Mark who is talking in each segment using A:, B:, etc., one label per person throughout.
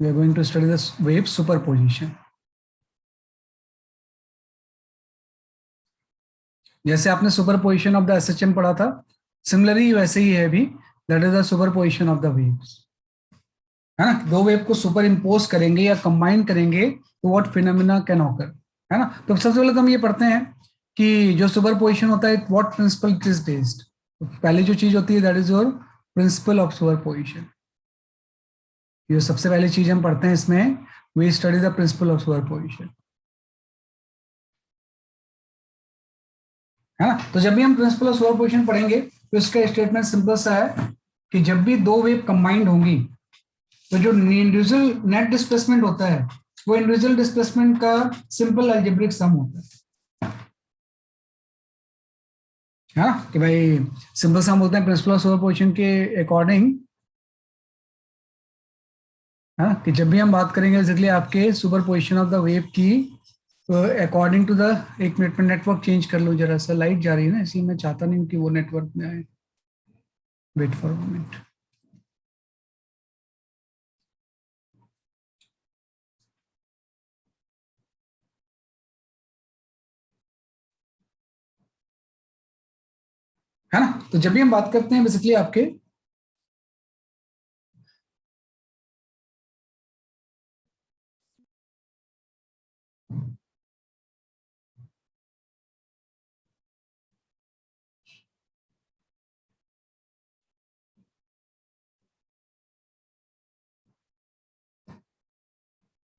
A: We are going to study this wave superposition. जैसे आपने superposition of the SHM पढ़ा था, सिमिलरली वैसे ही है भी, that is the superposition of the waves, है ना। दो वेव को सुपर इम्पोज करेंगे या कंबाइन करेंगे तो व्हाट फिनोमेना कैन ऑकर, है ना। तो सबसे पहले तो हम ये पढ़ते हैं कि जो सुपरपोजिशन होता है what principle it is based. पहली जो चीज होती है that is your principle of superposition. ये सबसे पहली चीज हम पढ़ते हैं इसमें, we study the principle of superposition, है ना। तो जब भी हम प्रिंसिपल ऑफ सुपरपोजिशन पढ़ेंगे तो इसका स्टेटमेंट सिंपल सा है कि जब भी दो वेव कंबाइंड होंगी तो जो इंडिविजुअल नेट डिस्प्लेसमेंट होता है वो इंडिविजुअल डिस्प्लेसमेंट का सिंपल अलजेब्रिक सम होता है ना। कि भाई सिंपल सम बोलते हैं प्रिंसिपल ऑफ सुपरपोजिशन के अकॉर्डिंग, है ना। कि जब भी हम बात करेंगे बेसिकली आपके सुपरपोजिशन ऑफ द वेव की अकॉर्डिंग टू द, एक मिनट में नेटवर्क चेंज कर लो जरा सा, लाइट जा रही है ना इसलिए मैं चाहता नहीं हूँ कि वो नेटवर्क में आए। Wait for a moment. है ना। तो जब भी हम बात करते हैं बेसिकली आपके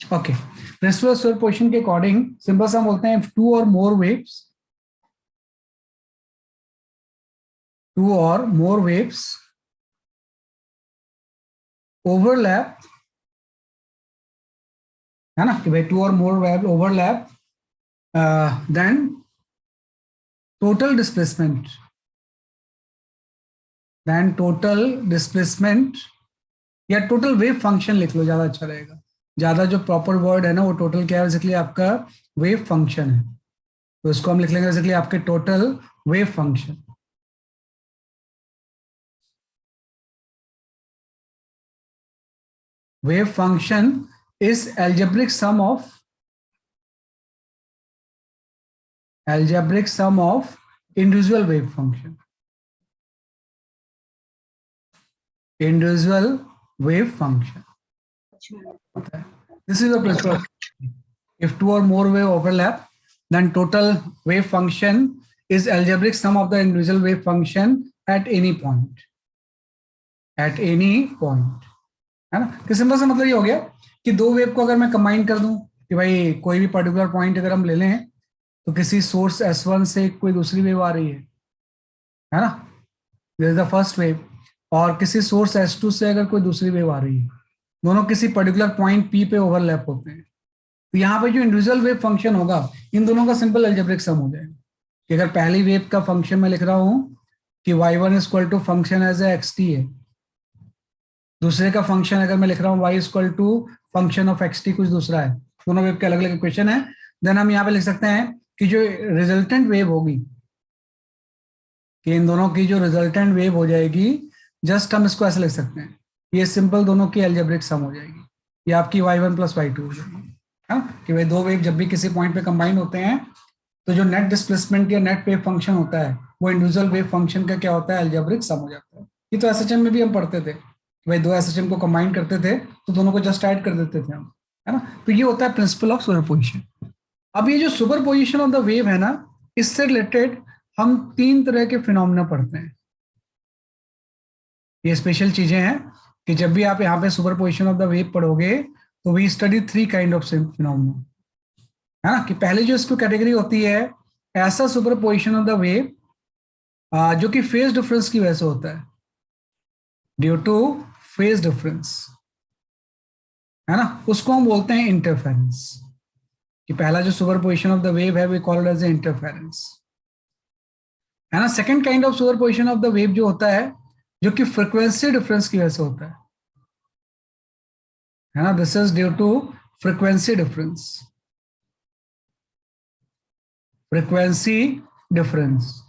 A: ओके, प्रिंसिपल ऑफ सुपरपोजिशन के अकॉर्डिंग सिंपल सा बोलते हैं टू और मोर वेव्स ओवरलैप, है ना। कि भाई टू और more wave overlap then total displacement या टोटल वेव फंक्शन लिख लो, ज्यादा अच्छा रहेगा। ज्यादा जो प्रॉपर वर्ड है ना वो टोटल क्या है बेसिकली आपका वेव फंक्शन है, तो इसको हम लिख लेंगे बेसिकली आपके total wave function. Wave function is algebraic sum of individual wave function, individual wave function. This is the principle. If two or more wave overlap, then total wave function is algebraic sum of the individual wave function at any point. At any point, है ना। कि simple सा मतलब ये हो गया कि दो वेव को अगर मैं कंबाइन कर दूं कि भाई कोई भी पर्टिकुलर पॉइंट अगर हम ले लें तो किसी सोर्स S1 से कोई दूसरी वेव आ रही है ना, this is the first wave, और किसी सोर्स S2 से अगर कोई दूसरी वेव आ रही है, दोनों किसी पर्टिकुलर पॉइंट P पे ओवरलैप होते हैं, तो यहाँ पे जो इंडिविजुअल वेव फंक्शन होगा इन दोनों का सिंपल अलजेब्रिक सम हो जाएगा। कि अगर पहली वेव का फंक्शन मैं लिख रहा हूं कि y1 is equal to function as a xt है, दूसरे का फंक्शन अगर मैं लिख रहा हूँ y equal to function of xt कुछ दूसरा है, दोनों वेव के अलग अलग इक्वेशन है, देन हम यहाँ पे लिख सकते हैं कि जो रिजल्टेंट वेव होगी, कि इन दोनों की जो रिजल्टेंट वेव हो जाएगी, जस्ट हम इसको ऐसे लिख सकते हैं, ये सिंपल दोनों की अलजेब्रिक सम हो जाएगी, ये आपकी y1 प्लस y2 हो जाएगी। हाँ, कि भाई दो वेव जब भी किसी पॉइंट पे कंबाइन होते हैं तो जो नेट डिस्प्लेसमेंट या नेट वेव फंक्शन होता है वो इंडिविजुअल वेव फंक्शन का क्या होता है, अलजेब्रिक सम हो जाता है। ये तो एसएचएम में भी हम पढ़ते थे, भाई दो एसएचएम को कंबाइन करते थे तो दोनों को जस्ट ऐड कर देते थे हम, है ना। तो ये होता है प्रिंसिपल ऑफ सुपरपोजिशन। अब ये जो सुपरपोजिशन ऑफ द वेव है ना, इससे रिलेटेड हम तीन तरह के फिनोमेना पढ़ते हैं। ये स्पेशल चीजें हैं कि जब भी आप यहाँ पे सुपरपोजिशन ऑफ द वेव पढ़ोगे तो we study three kind of phenomena, है ना। कि पहले जो इसको कैटेगरी होती है ऐसा सुपरपोजिशन ऑफ द वेव जो कि फेज डिफरेंस की वजह से होता है, ड्यू टू फेज डिफरेंस, है ना, उसको हम बोलते हैं इंटरफेरेंस। कि पहला जो सुपरपोजिशन ऑफ द वेव है we call it as interference, है ना। Second kind of superposition of the wave जो होता है जो कि फ्रीक्वेंसी डिफरेंस की वजह से होता है ना, this is due to frequency difference, frequency difference,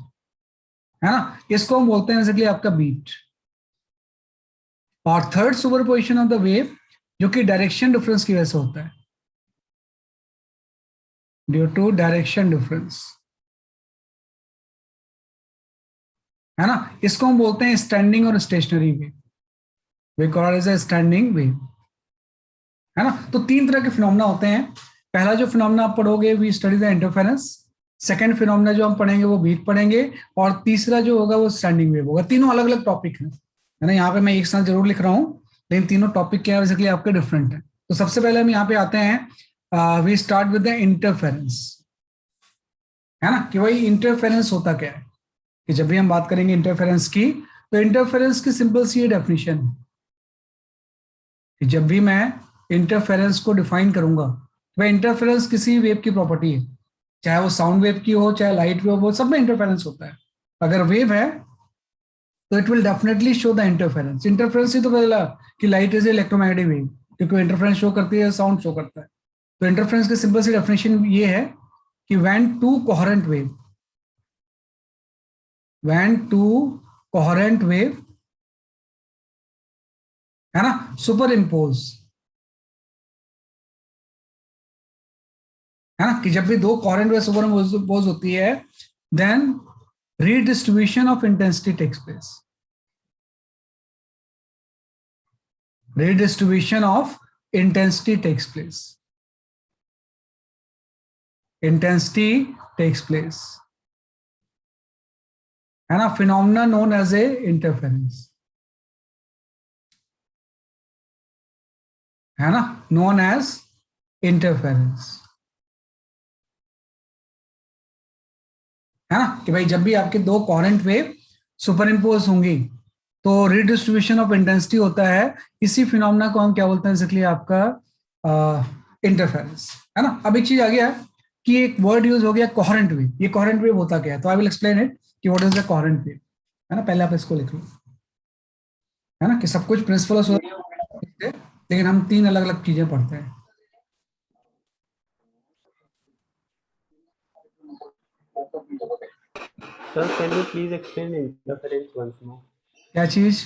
A: है ना। इसको हम बोलते हैं बेसिकली आपका बीट। और third superposition of the wave जो कि डायरेक्शन डिफरेंस की वजह से होता है, ड्यू टू डायरेक्शन डिफरेंस, है ना। इसको हम बोलते हैं स्टैंडिंग और stationary wave, we call is a standing wave, है ना। तो तीन तरह के फिनोमेना होते हैं। पहला जो फिनोमेना आप पढ़ोगे we study the interference, second phenomena जो हम पढ़ेंगे वो वीक पढ़ेंगे, और तीसरा जो होगा वो स्टैंडिंग वेव होगा। तीनों अलग अलग टॉपिक है ना। यहाँ पे मैं एक साथ जरूर लिख रहा हूँ, लेकिन तीनों टॉपिक क्या है बेसिकली आपके डिफरेंट है। तो सबसे पहले हम यहाँ पे आते हैं, we start with the interference, है ना। कि भाई इंटरफेरेंस होता क्या है, कि जब भी हम बात करेंगे इंटरफेरेंस की, तो इंटरफेरेंस की सिंपल सी ये डेफिनेशन है कि जब भी मैं इंटरफेरेंस को डिफाइन करूंगा, तो भाई इंटरफेरेंस किसी वेव की प्रॉपर्टी है, चाहे वो साउंड वेव की हो चाहे लाइट वेव हो, सब में इंटरफेरेंस होता है। अगर वेव है तो it will definitely show the interference. Interference ही तो बोला कि लाइट इज इलेक्ट्रोमैग्नेटिक वेव, क्योंकि इंटरफेरेंस शो करती है, साउंड शो करता है। तो इंटरफेरेंस की सिंपल सी डेफिनेशन ये है कि व्हेन टू कोहेरेंट वेव, है ना, सुपर इम्पोज, है ना, कि जब भी दो कोहेरेंट वेव सुपर इम्पोज होती है, then redistribution of intensity takes place. Redistribution of intensity takes place. Intensity takes place, है ना। phenomena known as a interference, है ना, known as interference, है ना। कि भाई जब भी आपके दो कोहेरेंट वेव सुपर इम्पोज होंगी तो रिडिस्ट्रीब्यूशन ऑफ इंटेंसिटी होता है। इसी फिनोमेना को हम क्या बोलते हैं, बेसिकली आपका इंटरफेरेंस, है ना। अब एक चीज आ गया कि एक वर्ड यूज हो गया कोहेरेंट वेव। ये कोहेरेंट वेव होता क्या है, तो आई विल एक्सप्लेन इट कि what is the coherent wave, है ना। पहले आप इसको लिख लो, है ना, कि सब कुछ प्रिंसिपल, लेकिन हम तीन अलग अलग चीजें पढ़ते हैं।
B: Sir, can you please explain interference once more?
A: क्या चीज?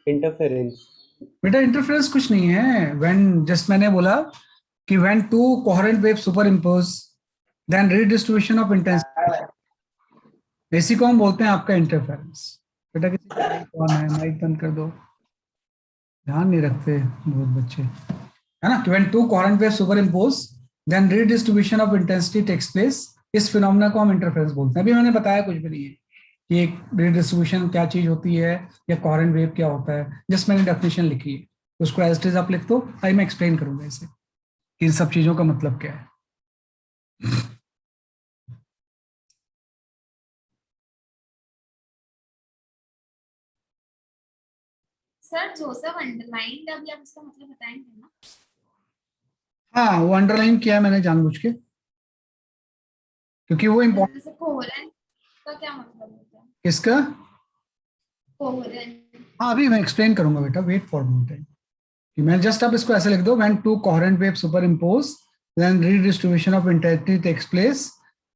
B: Interference.
A: बेटा इंटरफेरेंस कुछ नहीं है। व्हेन जस्ट मैंने बोला कि when two coherent wave superimpose, then redistribution of intensity, इसी को हम बोलते हैं आपका इंटरफेरेंस। बेटा किसी का माइक ऑन है, माइक बंद कर दो, ध्यान नहीं रखते बहुत बच्चे, है ना। कि when two coherent wave superimpose, then redistribution of intensity takes place. इस फिनोमेना को हम इंटरफेरेंस बोलते हैं। अभी मैंने बताया कुछ भी नहीं है कि एक रिडिस्ट्रीब्यूशन क्या चीज होती है या कोहेरेंट वेव क्या होता है, जस्ट मैंने डेफिनेशन लिखी है, उसको एज इट इज आप लिख दो, आई मैं एक्सप्लेन करूंगा इसे कि इन सब चीजों का मतलब क्या है।
C: सर जोसेफ अंडरलाइन अभी आप इसका मतलब बताएंगे ना?
A: हाँ, वो अंडरलाइन किया है मैंने जानबूझ के, क्योंकि वो इम्पोर्टेंट।
C: जैसे कोहेरेंट का क्या मतलब होता है?
A: किसका?
C: कोहेरेंट।
A: हाँ, अभी मैं एक्सप्लेन करूंगा बेटा, वेट फॉर मी। कि मैं जस्ट आप इसको ऐसे लिख दो, when two coherent wave superimpose, then redistribution of intensity takes place,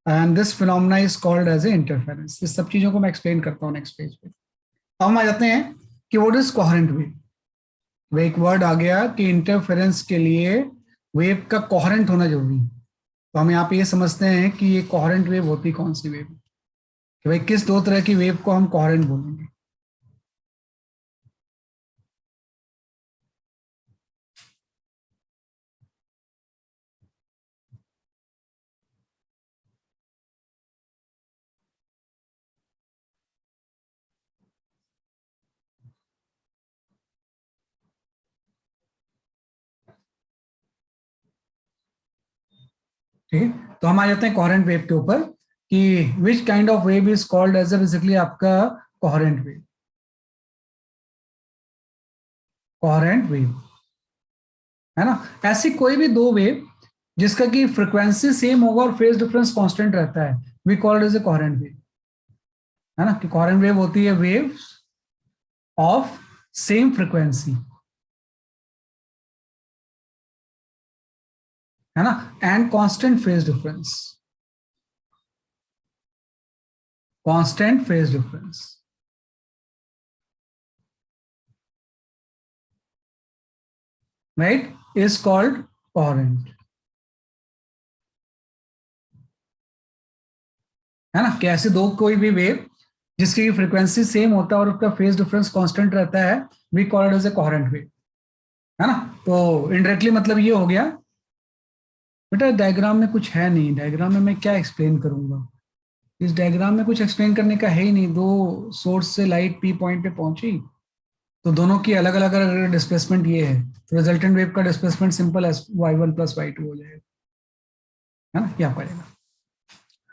A: and this phenomena is called as a interference. इस सब चीजों को मैं एक्सप्लेन करता हूँ नेक्स्ट पेज पे। अब हम आ जाते हैं कि व्हाट इज कोहेरेंट वेव। वो एक वर्ड आ गया कि इंटरफेरेंस के लिए वेव का कोहेरेंट होना जरूरी है। तो हम यहाँ पे ये समझते हैं कि ये कोहेरेंट वेव होती कौन सी वेव, कि भाई किस दो तरह की वेव को हम कोहेरेंट बोलेंगे। ठीक है, तो हम आ जाते हैं कोहेरेंट वेव के ऊपर कि which kind of wave is called as basically आपका कोहेरेंट वेव। कोहेरेंट वेव, है ना, ऐसी कोई भी दो वेव जिसका कि फ्रीक्वेंसी सेम होगा और फेज डिफरेंस कांस्टेंट रहता है, we called as a coherent wave, है ना। कि कोहेरेंट वेव होती है वेव ऑफ सेम फ्रीक्वेंसी, है ना, and constant phase difference, constant phase difference. right, is called coherent. है ना, कि ऐसे दो कोई भी वेव जिसकी फ्रीक्वेंसी सेम होता है और उसका फेज डिफरेंस कांस्टेंट रहता है, we call it as a coherent wave, है ना। तो इनडायरेक्टली मतलब ये हो गया, बेटा डायग्राम में कुछ है नहीं, डायग्राम में मैं क्या एक्सप्लेन करूंगा, इस डायग्राम में कुछ एक्सप्लेन करने का है ही नहीं। दो सोर्स से लाइट पी पॉइंट पे पहुंची, तो दोनों की अलग अलग अगर डिस्प्लेसमेंट ये है, तो रिजल्टेंट वेव का displacement simple S y1 plus y2 हो जाएगा, है ना, क्या पड़ेगा।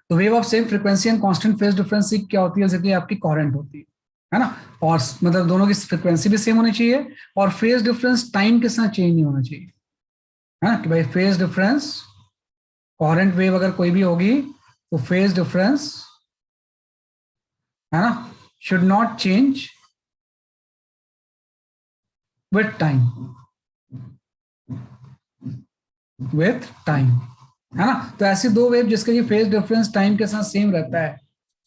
A: तो wave of same frequency and constant phase difference क्या होती है, जैसे आपकी कोहेरेंट होती है ना। और मतलब दोनों की फ्रीक्वेंसी भी सेम होनी चाहिए और फेज डिफरेंस टाइम के साथ चेंज नहीं होना चाहिए, है ना, कि भाई फेज डिफरेंस, कोहेरेंट वेव अगर कोई भी होगी तो फेज डिफरेंस, है ना, should not change with time, with time, है ना। तो ऐसी दो वेव जिसका ये फेज डिफरेंस टाइम के साथ सेम रहता है,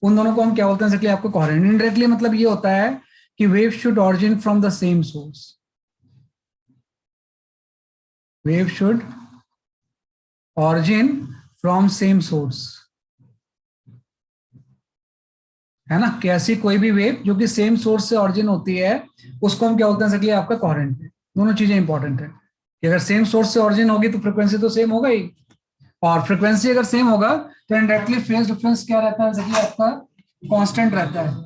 A: उन दोनों को हम क्या बोलते हैं, इसलिए आपको कोहेरेंट। इनडायरेक्टली मतलब ये होता है कि wave should origin from the same source, wave should origin from same source, है ना, कि ऐसी कोई भी वेव जो कि सेम सोर्स से ऑरिजिन होती है उसको हम क्या बोलते हैं, इसलिए आपका कोहेरेंट है। दोनों चीजें इंपॉर्टेंट है कि अगर सेम सोर्स से ऑरिजिन होगी तो फ्रीक्वेंसी तो सेम होगा ही, और फ्रीक्वेंसी अगर सेम होगा तो इनडायरेक्टली फेज डिफरेंस क्या रहता है, जैसे कि आपका कांस्टेंट रहता है।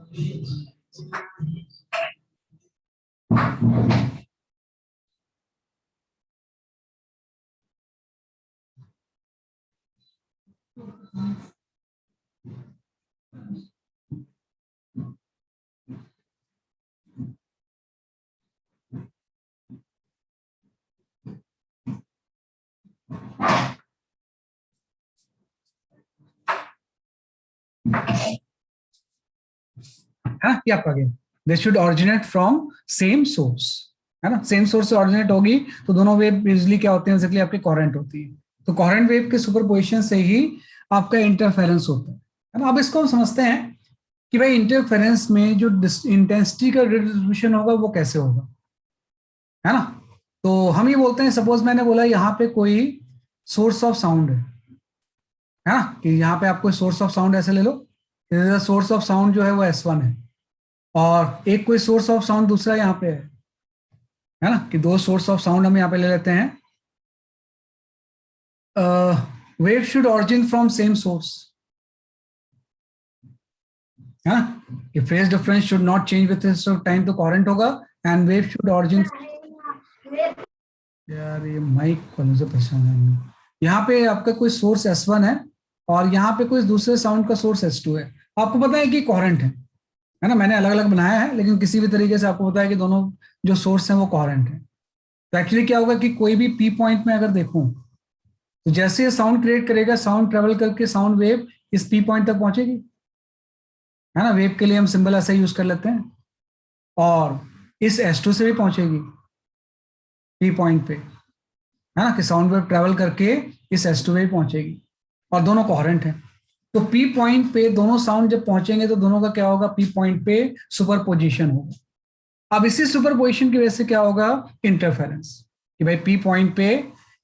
A: है ना, क्या आपका game, they should originate from same source, है ना, सेम सोर्स से ऑरिजिनेट होगी तो दोनों वेव यूजली क्या होते हैं, बेसिकली आपकी कोहेरेंट होती है। तो कोहेरेंट वेव के सुपरपोजिशन से ही आपका इंटरफेरेंस होता है ना। अब इसको हम समझते हैं कि भाई इंटरफेरेंस में जो इंटेंसिटी का डिस्ट्रीब्यूशन होगा वो कैसे होगा, है ना। तो हम ये बोलते हैं, सपोज मैंने बोला यहाँ पे कोई सोर्स ऑफ साउंड है ना, कि यहाँ पे आप कोई सोर्स ऑफ साउंड ऐसे ले लो, सोर्स ऑफ साउंड जो है वो S1 है, और एक कोई सोर्स ऑफ साउंड दूसरा यहाँ पे है ना, कि दो सोर्स ऑफ साउंड हम यहाँ पे ले लेते हैं। Wave should origin from same source, है ना, कि phase difference should not change with time, तो कोहेरेंट होगा। एंड वेव शुड ऑरिजिन, यार ये माइक वालों से परेशान है। यहाँ पे आपका कोई सोर्स S1 है और यहाँ पे कोई दूसरे साउंड का सोर्स S2 है, आपको पता है कि कोहेरेंट है ना, मैंने अलग अलग बनाया है लेकिन किसी भी तरीके से आपको पता है कि दोनों जो सोर्स हैं वो कोहेरेंट है। तो एक्चुअली क्या होगा कि कोई भी पी पॉइंट में अगर देखूं तो जैसे ये साउंड क्रिएट करेगा, साउंड ट्रेवल करके साउंड वेव इस पी पॉइंट तक पहुंचेगी, है ना, वेव के लिए हम सिंबल ऐसा यूज कर लेते हैं, और इस S2 से भी पहुंचेगी पी पॉइंट पे, है ना, कि साउंड वेव ट्रेवल करके इस S2 पे पहुंचेगी, और दोनों कोहेरेंट है। तो पी पॉइंट पे दोनों साउंड जब पहुंचेंगे तो दोनों का क्या होगा, पी पॉइंट पे सुपरपोजिशन होगा। अब इसी सुपरपोजिशन की वजह से क्या होगा, इंटरफेरेंस, कि भाई पी पॉइंट पे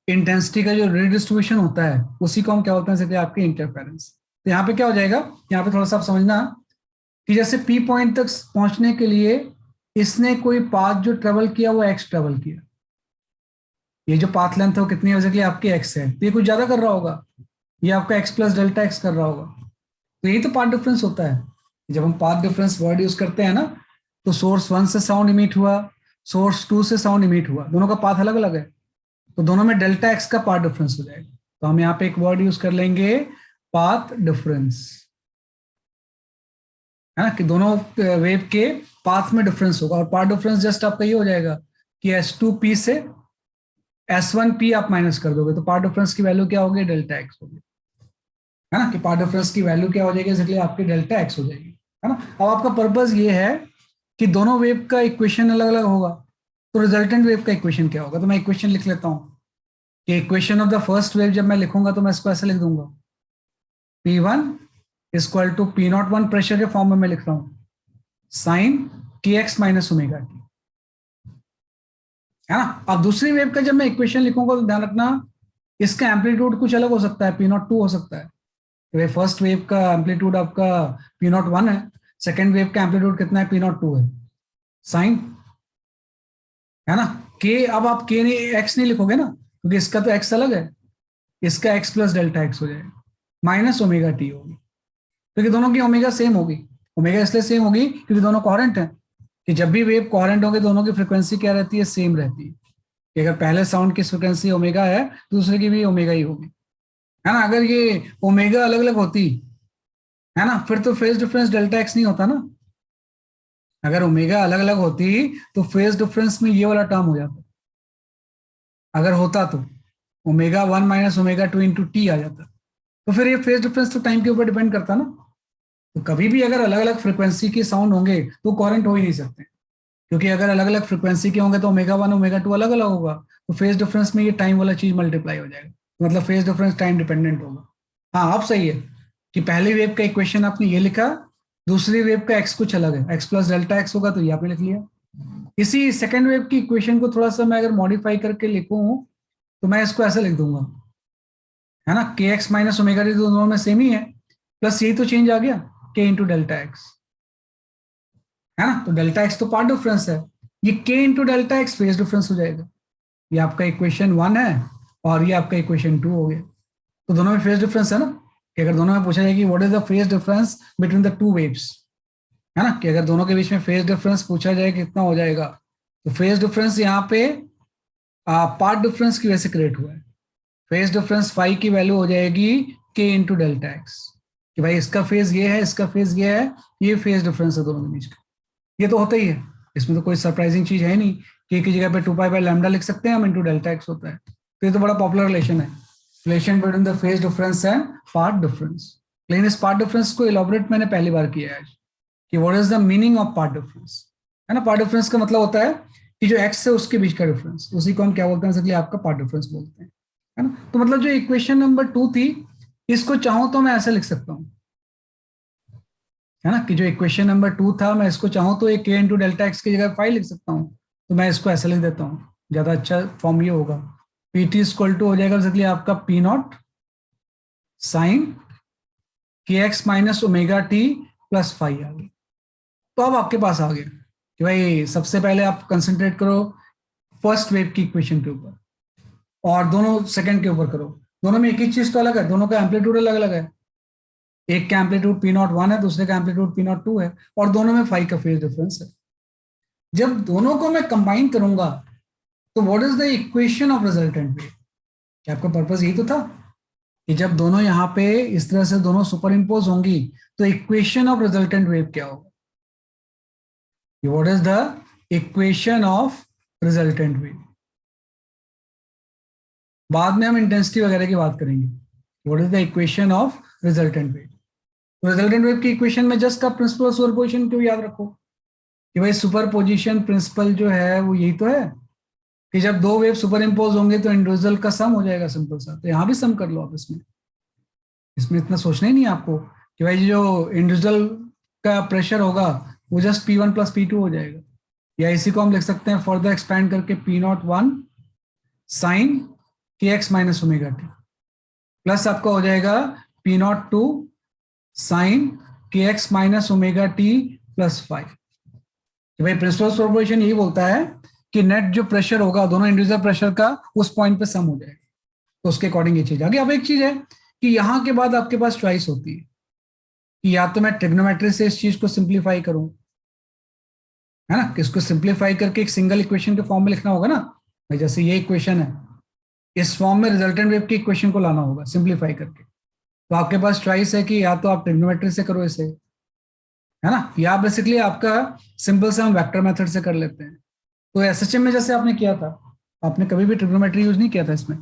A: इंटेंसिटी का जो रिडिस्ट्रीब्यूशन होता है उसी को हम क्या बोलते हैं, जैसे आपके इंटरफेरेंस। तो यहाँ पे क्या हो जाएगा, यहाँ पे थोड़ा सा आप समझना कि जैसे पी पॉइंट तक पहुंचने के लिए इसने कोई पाथ जो ट्रेवल किया वो एक्स ट्रेवल किया, ये जो पाथ लेंथ है वो कितनी है, बेसिकली आपकी एक्स है, तो ये कुछ ज्यादा कर रहा होगा, ये आपका एक्स प्लस डेल्टा एक्स कर रहा होगा। तो यही तो पाथ डिफरेंस होता है। जब हम पाथ डिफरेंस वर्ड यूज करते हैं ना, तो सोर्स 1 से साउंड इमिट हुआ, सोर्स 2 से साउंड इमिट हुआ, दोनों का पाथ अलग अलग है, तो दोनों में डेल्टा एक्स का पाथ डिफरेंस हो जाएगा। तो हम यहाँ पे एक वर्ड यूज कर लेंगे, पाथ डिफरेंस, है ना, कि दोनों वेव के पाथ में डिफरेंस होगा, और पाथ डिफरेंस जस्ट आपका ये हो जाएगा कि S2P से S1P आप माइनस कर दोगे तो पाथ डिफरेंस की वैल्यू क्या होगी, डेल्टा एक्स होगी, है ना, कि पाथ डिफरेंस की वैल्यू क्या हो जाएगी, इसलिए आपकी डेल्टा एक्स हो जाएगी, है ना। अब आपका पर्पज ये है कि दोनों वेव का इक्वेशन अलग अलग होगा, तो रिजल्टेंट वेव का इक्वेशन क्या होगा, तो मैं इक्वेशन लिख लेता हूँ कि equation of the first wave जब मैं लिखूंगा तो मैं इसको ऐसे लिख दूंगा, P1 equal to P01 pressure के फॉर्म में मैं लिख रहा हूँ, sine TX minus omega t, है ना। अब दूसरी वेव का जब मैं इक्वेशन लिखूंगा तो ध्यान रखना इसका एम्पलीट्यूड कुछ अलग हो सकता है, P02 हो सकता है। फर्स्ट वेव का एम्पलीट्यूड आपका P01 है, सेकेंड वेव का एम्पलीट्यूड कितना है, P02 है, साइन, है ना। के, अब आप के नहीं एक्स नहीं लिखोगे ना, क्योंकि इसका तो एक्स अलग है, इसका एक्स प्लस डेल्टा एक्स हो जाएगा, माइनस ओमेगा टी होगी, क्योंकि दोनों की ओमेगा सेम होगी। ओमेगा इसलिए सेम होगी क्योंकि दोनों कोहेरेंट हैं, कि जब भी वेव कोहेरेंट होंगे दोनों की फ्रीक्वेंसी क्या रहती है, सेम रहती है। कि अगर पहले साउंड की फ्रीक्वेंसी ओमेगा है, दूसरे की भी ओमेगा ही होगी, है ना। अगर ये ओमेगा अलग अलग होती, है ना, फिर तो फेज डिफरेंस डेल्टा एक्स नहीं होता ना। अगर ओमेगा अलग अलग होती तो फेज डिफरेंस में ये वाला टर्म हो जाता, अगर होता तो omega 1 minus omega 2 into T आ जाता। तो फिर ये फेज डिफरेंस तो टाइम के ऊपर डिपेंड करता ना। तो कभी भी अगर अलग अलग फ्रिक्वेंसी के साउंड होंगे तो कोहेरेंट हो ही नहीं सकते, क्योंकि अगर अलग अलग फ्रिक्वेंसी के होंगे तो ओमेगा 1 ओमेगा 2 अलग अलग होगा, तो फेज डिफरेंस में ये टाइम वाला चीज मल्टीप्लाई हो जाएगा, तो मतलब फेज डिफरेंस टाइम डिपेंडेंट होगा। हाँ अब सही है कि पहली वेव का इक्वेशन आपने ये लिखा, दूसरी वेव का एक्स कुछ अलग है, एक्स प्लस डेल्टा एक्स होगा, तो ये आपने लिख लिया। इसी सेकेंड वेव की इक्वेशन को थोड़ा सा मैं अगर मॉडिफाई करके लिखूं तो मैं इसको ऐसे लिख दूंगा, है ना, के एक्स माइनस ओमेगा टी दोनों में सेम ही है, प्लस यही तो चेंज आ गया, के इंटू डेल्टा एक्स, है ना। तो डेल्टा एक्स तो पार्ट डिफरेंस है, ये के into delta x phase difference हो जाएगा। ये आपका इक्वेशन 1 है और ये आपका इक्वेशन 2 हो गया। तो दोनों में फेज डिफरेंस है ना, कि अगर दोनों में पूछा जाए कि what is the phase difference between the two waves, है ना, कि अगर दोनों के बीच में फेज डिफरेंस पूछा जाए कितना हो जाएगा, तो फेज डिफरेंस यहाँ पे पार्ट डिफरेंस की वजह से क्रिएट हुआ है। फेज डिफरेंस फाई की वैल्यू हो जाएगी के इंटू डेल्टा एक्स, कि भाई इसका फेज ये है, इसका फेज ये है, ये फेज डिफरेंस है दोनों के बीच का। ये तो होता ही है, इसमें तो कोई सरप्राइजिंग चीज है नहीं कि एक ही जगह पे 2 पाई बाय लैम्डा लिख सकते हैं हम, इंटू डेल्टा एक्स होता है। तो ये तो बड़ा पॉपुलर रिलेशन है, relation between the phase difference and path difference. लेकिन इस पार्ट डिफरेंस को इलाबोरेट मैंने पहली बार किया है आज, कि what is the meaning of path difference, है ना। पार्ट डिफरेंस का मतलब होता है कि जो एक्स है उसके बीच का डिफरेंस, उसी को हम क्या बोलते हैं, इसलिए आपका पार्ट डिफरेंस बोलते हैं, है ना। तो मतलब जो इक्वेशन नंबर 2 थी, इसको चाहूं तो मैं ऐसे लिख सकता हूँ, है ना, कि जो इक्वेशन नंबर 2 था, मैं इसको चाहूं तो एक के इंटू डेल्टा एक्स की जगह 5 लिख सकता हूँ। तो मैं इसको ऐसे लिख देता हूँ, ज्यादा अच्छा फॉर्म ये होगा, पी टी इक्वल टू हो जाएगा बेसिकली आपका पी नॉट साइन के x minus omega T plus 5 आ गया। तो अब आपके पास आ गया कि भाई सबसे पहले आप कंसंट्रेट करो फर्स्ट वेव की इक्वेशन के ऊपर, और दोनों सेकंड के ऊपर करो। दोनों में एक ही चीज तो अलग है, दोनों का एम्पलीट्यूड अलग अलग है। एक का एम्पलीट्यूड P01 है, दूसरे का एम्पलीट्यूड P02 है, और दोनों में 5 का फेज डिफरेंस है। जब दोनों को मैं कंबाइन करूंगा तो what is the equation of resultant wave, क्या आपका पर्पस यही तो था कि जब दोनों यहाँ पे इस तरह से दोनों सुपर इम्पोज होंगी तो इक्वेशन ऑफ रिजल्टेंट वेव क्या होगा, what is the equation of resultant wave. बाद में हम इंटेंसिटी वगैरह की बात करेंगे, what is the equation of resultant wave. तो रिजल्टेंट वेव की इक्वेशन में जस्ट का प्रिंसिपल ऑफ सुपरपोजिशन को याद रखो, कि भाई सुपरपोजिशन प्रिंसिपल जो है वो यही तो है कि जब दो वेव सुपर इम्पोज होंगे तो इंडिविजुअल का सम हो जाएगा, सिंपल सा। तो यहां भी सम कर लो आप, इसमें इसमें इतना सोचना ही नहीं है आपको कि भाई जो इंडिविजुअल का प्रेशर होगा वो जस्ट P1 प्लस P2 हो जाएगा, या इसी को हम लिख सकते हैं फर्दर एक्सपैंड करके P01 साइन के x minus omega T plus आपका हो जाएगा P02 साइन के x minus omega T plus 5। कि भाई प्रिंसिपल ऑफ सुपरपोजिशन यही बोलता है कि नेट जो प्रेशर होगा दोनों इंडिविजुअल प्रेशर का उस पॉइंट पे सम हो जाएगा, तो उसके अकॉर्डिंग ये चीज आगे। अब एक चीज है कि यहां के बाद आपके पास चॉइस होती है कि या तो मैं ट्रिग्नोमेट्री से इस चीज को सिंप्लीफाई करूं, है ना, कि इसको सिंप्लीफाई करके एक सिंगल इक्वेशन के फॉर्म में लिखना होगा ना, भाई जैसे ये इक्वेशन है, इस फॉर्म में रिजल्टेंट वेव की इक्वेशन को लाना होगा सिंप्लीफाई करके। तो आपके पास चॉइस है कि या तो आप ट्रिग्नोमेट्री से करो इसे, है ना, या बेसिकली आपका सिंपल से हम वेक्टर मेथड से कर लेते हैं। तो एसएचएम में जैसे आपने किया था, आपने कभी भी ट्रिग्नोमेट्री यूज नहीं किया था इसमें,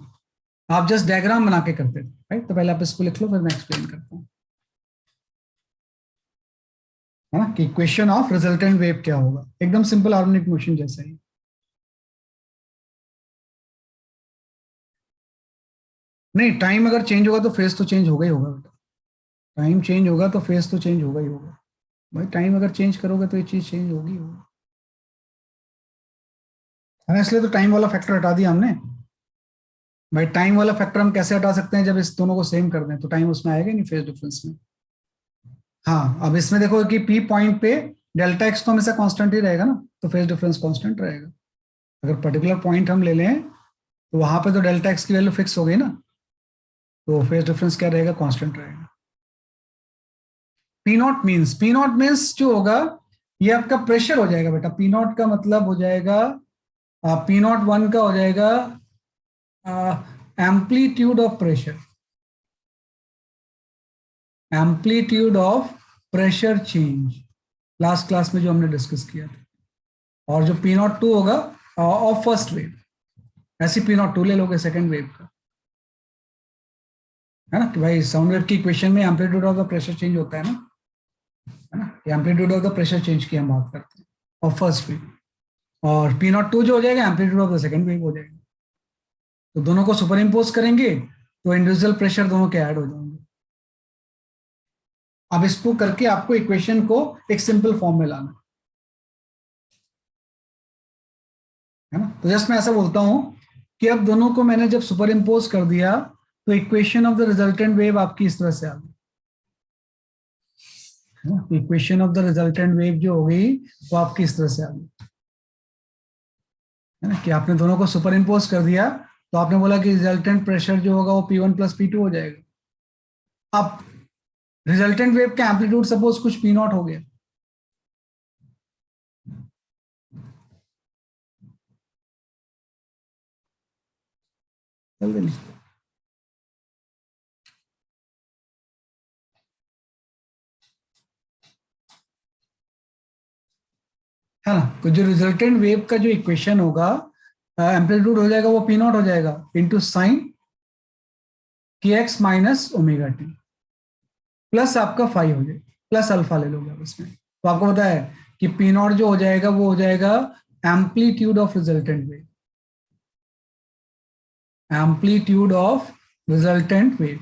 A: आप जस्ट डायग्राम बना के करते थे, राइट। तो पहले आप इसको लिख लो, फिर मैं एक्सप्लेन करता हूँ, है ना, कि इक्वेशन ऑफ रिजल्टेंट वेव क्या होगा, एकदम सिंपल हार्मोनिक मोशन जैसा ही। नहीं, टाइम अगर चेंज होगा तो फेस तो चेंज होगा ही होगा बेटा, टाइम चेंज होगा तो फेस तो चेंज होगा ही होगा भाई, टाइम अगर चेंज करोगे तो ये चीज चेंज होगी होगी, है ना, इसलिए तो टाइम वाला फैक्टर हटा दिया हमने भाई। टाइम वाला फैक्टर हम कैसे हटा सकते हैं, जब इस दोनों को सेम कर दें तो टाइम उसमें आएगा नहीं फेज डिफरेंस में। हाँ, अब इसमें देखो कि पी पॉइंट पे डेल्टा एक्स तो हमेशा कांस्टेंट ही रहेगा ना, तो फेज डिफरेंस कांस्टेंट रहेगा। अगर पर्टिकुलर पॉइंट हम ले लें तो वहां पे तो डेल्टा एक्स की वैल्यू फिक्स हो गई ना, तो फेज डिफरेंस क्या रहेगा, कांस्टेंट रहेगा। पी नॉट मीन्स जो होगा ये आपका प्रेशर हो जाएगा बेटा। पी नॉट का मतलब हो जाएगा पी नॉट वन का हो जाएगा amplitude of pressure, amplitude of pressure change, last class में जो हमने डिस्कस किया था। और जो पी नॉट टू होगा ऑफ फर्स्ट वेव, ऐसी पी नॉट टू ले लोगे सेकेंड वेव का, है ना। कि भाई साउंड वेव की इक्वेशन में amplitude of the pressure change होता है ना, amplitude of the pressure change की हम बात करते हैं ऑफ फर्स्ट वेव। और पी नॉट टू जो हो जाएगा amplitude of the second wave हो जाएगा। तो दोनों को सुपर इम्पोज करेंगे तो इंडिविजुअल प्रेशर दोनों के ऐड हो जाएंगे। अब इसको करके आपको इक्वेशन को एक सिंपल फॉर्म में लाना है ना। तो जस्ट मैं ऐसा बोलता हूं कि अब दोनों को मैंने जब सुपर इम्पोज कर दिया तो equation of the resultant wave आपकी इस तरह से आ गई। Equation of the resultant wave जो हो गई वो आपकी इस तरह से आ गई, है ना। कि आपने दोनों को सुपर इम्पोज कर दिया तो आपने बोला कि रिजल्टेंट प्रेशर जो होगा वो P1 प्लस P2 हो जाएगा। अब रिजल्टेंट वेव का एम्पलीट्यूड सपोज कुछ P नॉट हो गया, चल देनी है ना। तो जो रिजल्टेंट वेव का जो इक्वेशन होगा एम्पलीट्यूड हो जाएगा वो P नॉट हो जाएगा इंटू साइन के x minus omega T plus आपका फाइव हो जाएगा, प्लस अल्फा ले लोगे आप इसमें। तो आपको पता है कि P नॉट जो हो जाएगा वो हो जाएगा amplitude of resultant wave, amplitude of resultant wave,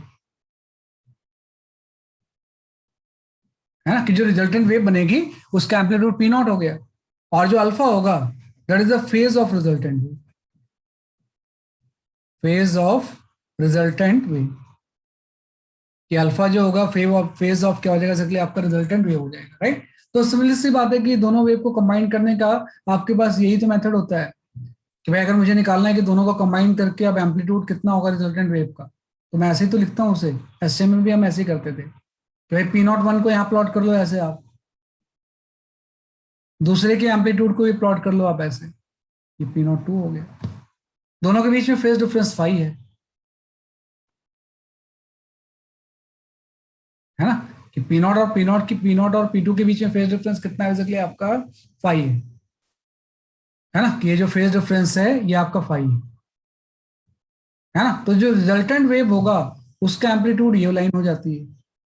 A: है ना। कि जो रिजल्टेंट वेव बनेगी उसका एम्पलीट्यूड P नॉट हो गया, और जो अल्फा होगा that is the phase of resultant wave, phase of resultant wave. कि अल्फा जो होगा फेज ऑफ क्या हो जाएगा, एक्चुअली आपका रिजल्टेंट वेव हो जाएगा, राइट। तो सिमिलर सी बात है कि दोनों वेव को कंबाइन करने का आपके पास यही तो मेथड होता है कि भाई अगर मुझे निकालना है कि दोनों को कंबाइन करके अब एम्पलीट्यूड कितना होगा रिजल्टेंट वेव का, तो मैं ऐसे ही तो लिखता हूँ उसे। एसए में भी हम ऐसे ही करते थे कि भाई P नॉट वन को यहाँ प्लॉट कर लो ऐसे, आप दूसरे के एम्पलीट्यूड को भी प्लॉट कर लो आप ऐसे, ये P नॉट टू हो गया। दोनों के बीच में फेज डिफरेंस फाई है ना। कि P नॉट और P नॉट और P2 के बीच में फेज डिफरेंस कितना है, बेसिकली आपका फाई है ना। कि ये जो फेज डिफरेंस है ये आपका फाई है ना। तो जो रिजल्टेंट वेव होगा उसका एम्पलीट्यूड ये लाइन हो जाती है,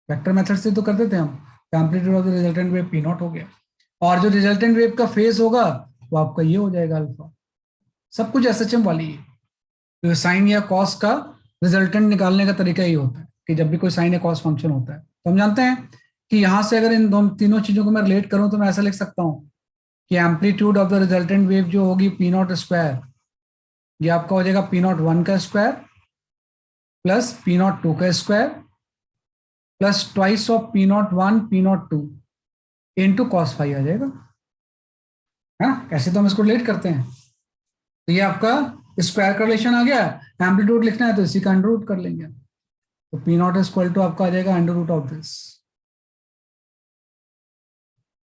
A: वेक्टर मेथड से तो करते थे हम। Amplitude of the resultant wave P not हो गया, और जो रिजल्टेंट वेव का फेज होगा वो आपका ये हो जाएगा अल्फा। सब कुछ एसएचएम वाली है। तो साइन या कॉस का रिजल्टेंट निकालने का तरीका ही होता है कि जब भी कोई साइन या कॉस फंक्शन होता है तो हम जानते हैं कि यहां से अगर इन दोनों तीनों चीजों को मैं रिलेट करूं तो मैं ऐसा लिख सकता हूं कि amplitude of the resultant wave जो होगी P नॉट स्क्वायर, ये आपका हो जाएगा P नॉट वन का square plus P naught two का square plus twice of P naught one P naught two into cos five आ जाएगा, है ना। ऐसे तो हम इसको रिलेट करते हैं। तो ये आपका स्क्वायर का रिलेशन आ गया। एम्पलीट्यूड लिखना है तो इसी का अंडर रूट कर लेंगे। तो P naught is equal to आपका आ जाएगा under root of this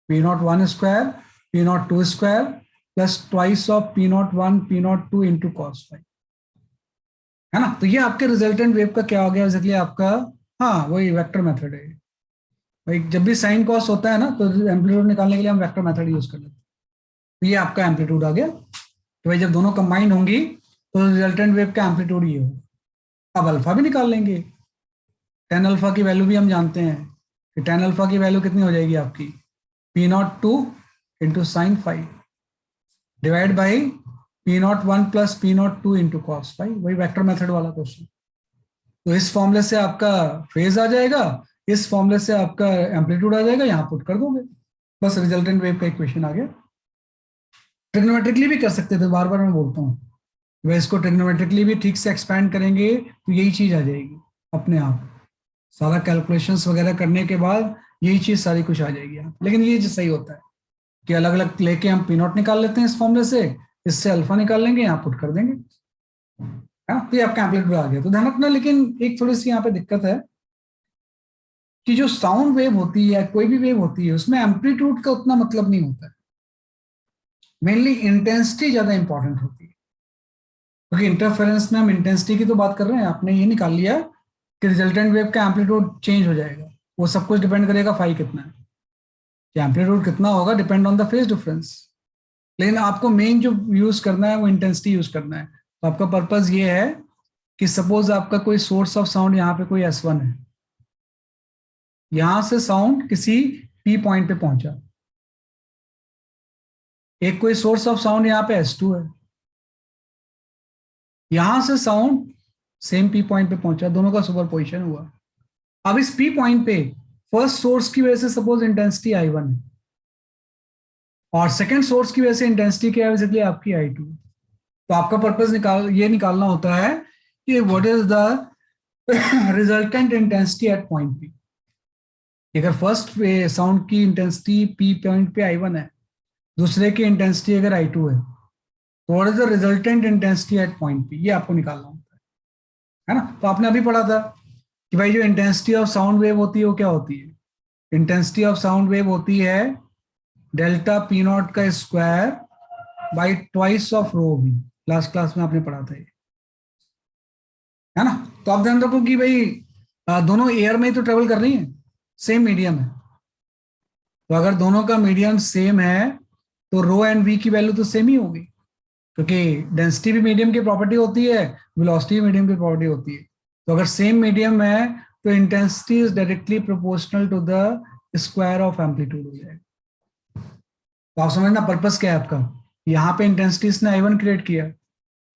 A: P naught one square P naught two square plus twice of P naught one P naught two into cos five, है ना। तो ये आपके रिजल्टेंट वेव का क्या हो गया, बेसिकली आपका, हाँ वही वेक्टर मेथड है भाई। जब भी साइन कॉस होता है ना तो एम्पलीट्यूड निकालने के लिए हम वेक्टर मेथड यूज कर लेते हैं। तो ये आपका एम्पलीट्यूड आ गया। तो भाई जब दोनों कंबाइन होंगी तो रिजल्टेंट वेव का एम्पलीट्यूड ये होगा। अब अल्फा भी निकाल लेंगे। टेन अल्फा की वैल्यू भी हम जानते हैं कि टेन अल्फा की वैल्यू कितनी हो जाएगी आपकी P naught two into sine five divide by P naught one plus P naught two into cos five, वही वेक्टर मेथड वाला क्वेश्चन। तो इस फॉर्मूले से आपका फेज आ जाएगा, इस फॉर्मूले से आपका एम्पलीट्यूड आ जाएगा, यहाँ पुट कर दोगे, बस रिजल्टेंट वेव का इक्वेशन आ गया। ट्रिग्नोमेट्रिकली भी कर सकते थे, बार बार मैं बोलता हूँ, वह इसको ट्रिग्नोमेट्रिकली भी ठीक से एक्सपैंड करेंगे तो यही चीज आ जाएगी अपने आप, सारा कैलकुलेशंस वगैरह करने के बाद यही चीज सारी कुछ आ जाएगी यहाँ। लेकिन ये जो सही होता है कि अलग अलग लेके हम पी नॉट निकाल लेते हैं इस फॉर्मूले से, इससे अल्फा निकाल लेंगे, यहाँ पुट कर देंगे, हाँ, तो ये आपका एम्पलीट्यूड आ गया। तो ध्यान रखना, लेकिन एक थोड़ी सी यहाँ पे दिक्कत है कि जो साउंड वेव होती है, कोई भी वेव होती है, उसमें एम्पलीट्यूड का उतना मतलब नहीं होता है, मेनली इंटेंसिटी ज्यादा इंपॉर्टेंट होती है। क्योंकि इंटरफेरेंस में हम इंटेंसिटी की तो बात कर रहे हैं, आपने ये निकाल लिया कि रिजल्टेंट वेव का एम्पलीट्यूड चेंज हो जाएगा, वो सब कुछ डिपेंड करेगा फाई कितना है, कि एम्पलीट्यूड कितना होगा depend on the phase difference. लेकिन आपको मेन जो यूज करना है वो इंटेंसिटी यूज करना है। तो आपका पर्पज ये है कि सपोज आपका कोई सोर्स ऑफ साउंड यहाँ पे कोई S1 है, यहां से साउंड किसी P पॉइंट पे पहुंचा, एक कोई सोर्स ऑफ साउंड यहाँ पे S2 है, यहां से साउंड सेम P पॉइंट पे पहुंचा, दोनों का सुपरपोजिशन हुआ। अब इस P पॉइंट पे फर्स्ट सोर्स की वजह से सपोज इंटेंसिटी I1 है और सेकंड सोर्स की वजह से इंटेंसिटी क्या है, बेसिकली आपकी I2। तो आपका पर्पस ये निकालना होता है कि what is the resultant intensity at point P। अगर फर्स्ट साउंड की इंटेंसिटी P पॉइंट पे I1 है, दूसरे की इंटेंसिटी अगर I2 है, तो what is the resultant intensity at point P, ये आपको निकालना होता है ना। तो आपने अभी पढ़ा था कि भाई जो इंटेंसिटी ऑफ साउंड वेव होती है वो क्या होती है, इंटेंसिटी ऑफ साउंड वेव होती है डेल्टा P नॉट का square by twice of rho v. Last class में आपने पढ़ा था ये, है ना। तो आप ध्यान रखो कि भाई दोनों एयर में ही तो ट्रेवल कर रही है, सेम मीडियम है, तो अगर दोनों का मीडियम सेम है तो रो एंड वी की वैल्यू तो सेम ही होगी, क्योंकि डेंसिटी भी मीडियम की प्रॉपर्टी होती है, वेलोसिटी मीडियम की प्रॉपर्टी होती है। तो अगर सेम मीडियम है तो intensity is directly proportional to the square of amplitude हो जाएगा। तो आप समझना पर्पस क्या है आपका, यहाँ पे इंटेंसिटी इसने I1 क्रिएट किया,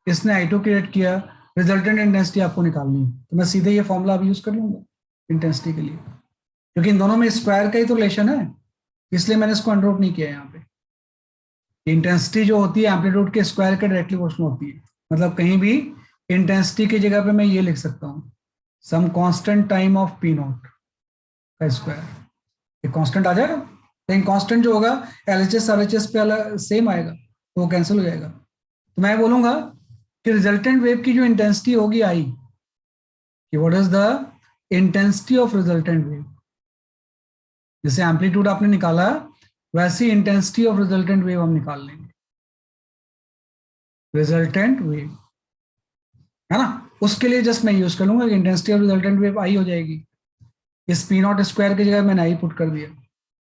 A: इसने I2 क्रिएट किया, रिजल्टेंट इंटेंसिटी आपको निकालनी है। तो मैं सीधे ये फॉर्मूला अब यूज कर लूंगा इंटेंसिटी के लिए, क्योंकि इन दोनों में स्क्वायर का ही तो रिलेशन है, इसलिए मैंने इसको अंडर रूट नहीं किया यहाँ पे। इंटेंसिटी जो होती है एम्पलीट्यूड के स्क्वायर के डायरेक्टली प्रोपोर्शनल होती है, मतलब कहीं भी इंटेंसिटी की जगह पे मैं ये लिख सकता हूँ some constant time of P naught का स्क्वायर, ये कांस्टेंट आ जाएगा, लेकिन कांस्टेंट जो होगा LHS RHS पे अलग सेम आएगा, तो वो कैंसिल हो जाएगा। तो मैं बोलूंगा कि रिजल्टेंट वेव की जो इंटेंसिटी होगी आई, कि what is the intensity of resultant wave, जैसे एम्पलीट्यूड आपने निकाला वैसी इंटेंसिटी ऑफ रिजल्टेंट वेव हम निकाल लेंगे, रिजल्टेंट वेव, है ना। उसके लिए जस्ट मैं यूज कर लूंगा कि इंटेंसिटी ऑफ रिजल्टेंट वेव आई हो जाएगी, इस P नॉट स्क्वायर की जगह मैंने आई पुट कर दिया,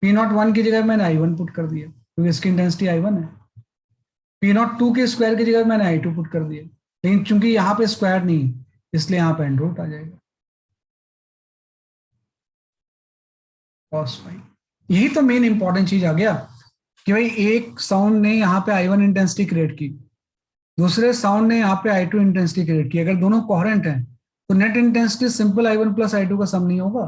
A: P नॉट 1 की जगह मैंने I1 पुट कर दिया क्योंकि इसकी इंटेंसिटी I1 है, P नॉट 2 के स्क्वायर की जगह मैंने I2 पुट कर दिया, लेकिन चूंकि यहाँ पे स्क्वायर नहीं इसलिए यहाँ पे अंडर रूट आ जाएगा cos phi। यही तो मेन इंपॉर्टेंट चीज आ गया कि भाई एक साउंड ने यहाँ पे I1 इंटेंसिटी क्रिएट की, दूसरे साउंड ने यहाँ पे I2 इंटेंसिटी क्रिएट की, अगर दोनों कोहेरेंट हैं तो net intensity simple I1 plus I2 का सम नहीं होगा।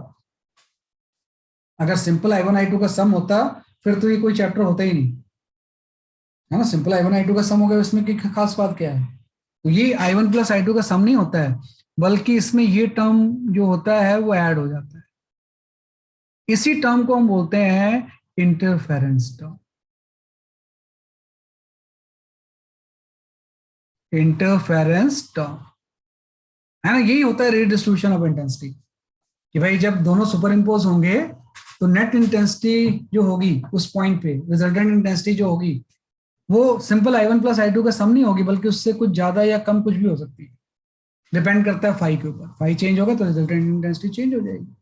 A: अगर सिंपल I1 I2 का सम होता फिर तो ये कोई चैप्टर होता ही नहीं, है ना। सिंपल I1 I2 का सम हो गया, इसमें की खास बात क्या है, तो ये I1 प्लस I2 का सम नहीं होता है, बल्कि इसमें ये टर्म जो होता है वो ऐड हो जाता है, इसी टर्म को हम बोलते हैं इंटरफेरेंस टर्म, इंटरफेरेंस टर्म, है ना। यही होता है रीडिस्ट्रीब्यूशन ऑफ इंटेंसिटी, कि भाई जब दोनों सुपर इम्पोज होंगे तो नेट इंटेंसिटी जो होगी उस पॉइंट पे, रिजल्टेंट इंटेंसिटी जो होगी वो सिंपल I1 प्लस I2 का सम नहीं होगी, बल्कि उससे कुछ ज्यादा या कम कुछ भी हो सकती है, डिपेंड करता है फाई के ऊपर। फाई चेंज होगा तो रिजल्टेंट इंटेंसिटी चेंज हो जाएगी,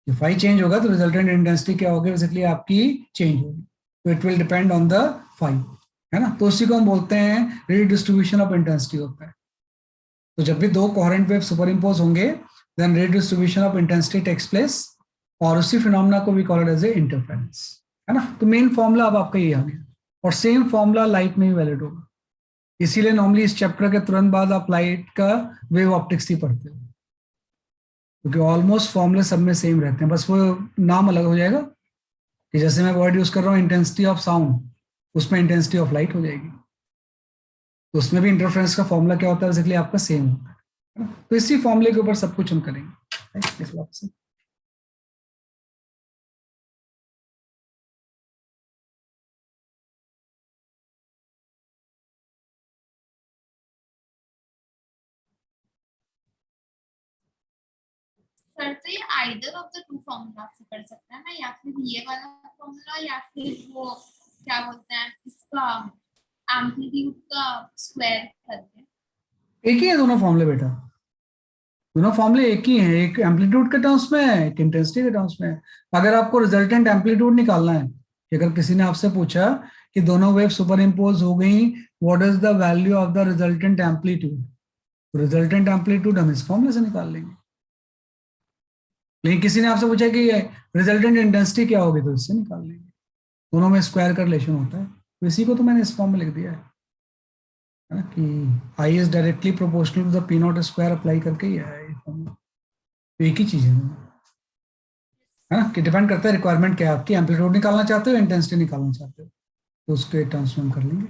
A: फाई चेंज होगा तो रिजल्टेंट इंटेंसिटी क्या होगी, बेसिकली आपकी चेंज होगी, तो it will depend on the phi, है ना। तो उसी को हम बोलते हैं रीडिस्ट्रीब्यूशन ऑफ इंटेंसिटी होता है। तो जब भी दो कोहेरेंट वेव सुपर इम्पोज होंगे then redistribution of intensity takes place, और उसी फिनोमेना को भी कॉल्ड एज ए इंटरफेरेंस, है ना। तो मेन फॉर्मूला अब आपका ये आ गया, और सेम फॉर्मूला लाइट में भी वैलिड होगा, इसीलिए नॉर्मली इस चैप्टर के तुरंत बाद आप लाइट का वेव ऑप्टिक्स ही पढ़ते हो, क्योंकि ऑलमोस्ट फॉर्मूले सब में सेम रहते हैं, बस वो नाम अलग हो जाएगा, कि जैसे मैं वर्ड यूज कर रहा हूँ इंटेंसिटी ऑफ साउंड, उसमें इंटेंसिटी ऑफ लाइट हो जाएगी। तो उसमें भी इंटरफेरेंस का फॉर्मूला क्या होता है, बेसिकली आपका सेम होता है ना? तो इसी फॉर्मूले के ऊपर सब कुछ हम करेंगे right? इस बात से
C: सर तो ये either of the two formula से कर सकता है ना, या फिर ये वाला फॉर्मूला या फिर वो क्या बोलते हैं इसका एम्पलीट्यूड का स्क्वायर करके।
A: एक ही है दोनों फॉर्मूले बेटा, दोनों फॉर्मूले एक ही हैं, एक एम्पलीट्यूड के टर्म्स में है, एक इंटेंसिटी के टर्म्स में है। अगर आपको रिजल्टेंट एम्पलीट्यूड निकालना है, कि अगर किसी ने आपसे पूछा कि दोनों वेव सुपर इम्पोज हो गई, what is the value of the resultant amplitude, तो रिजल्टेंट एम्पलीट्यूड हम इस फॉर्मूले से निकाल लेंगे। लेकिन किसी ने आपसे पूछा कि रिजल्टेंट इंटेंसिटी क्या होगी, तो इससे निकाल लेंगे, दोनों में स्क्वायर का रिलेशन होता है। तो इसी को तो मैंने इस फॉर्म में लिख दिया है ना, कि I is directly proportional to the P naught square apply करके ही है ये फॉर्मूला। तो एक ही चीज है ना, कि डिपेंड करता है रिक्वायरमेंट क्या है आपकी, एम्पलीट्यूड निकालना चाहते हो, इंटेंसिटी निकालना चाहते हो, तो उसके टर्म्स में हम कर लेंगे।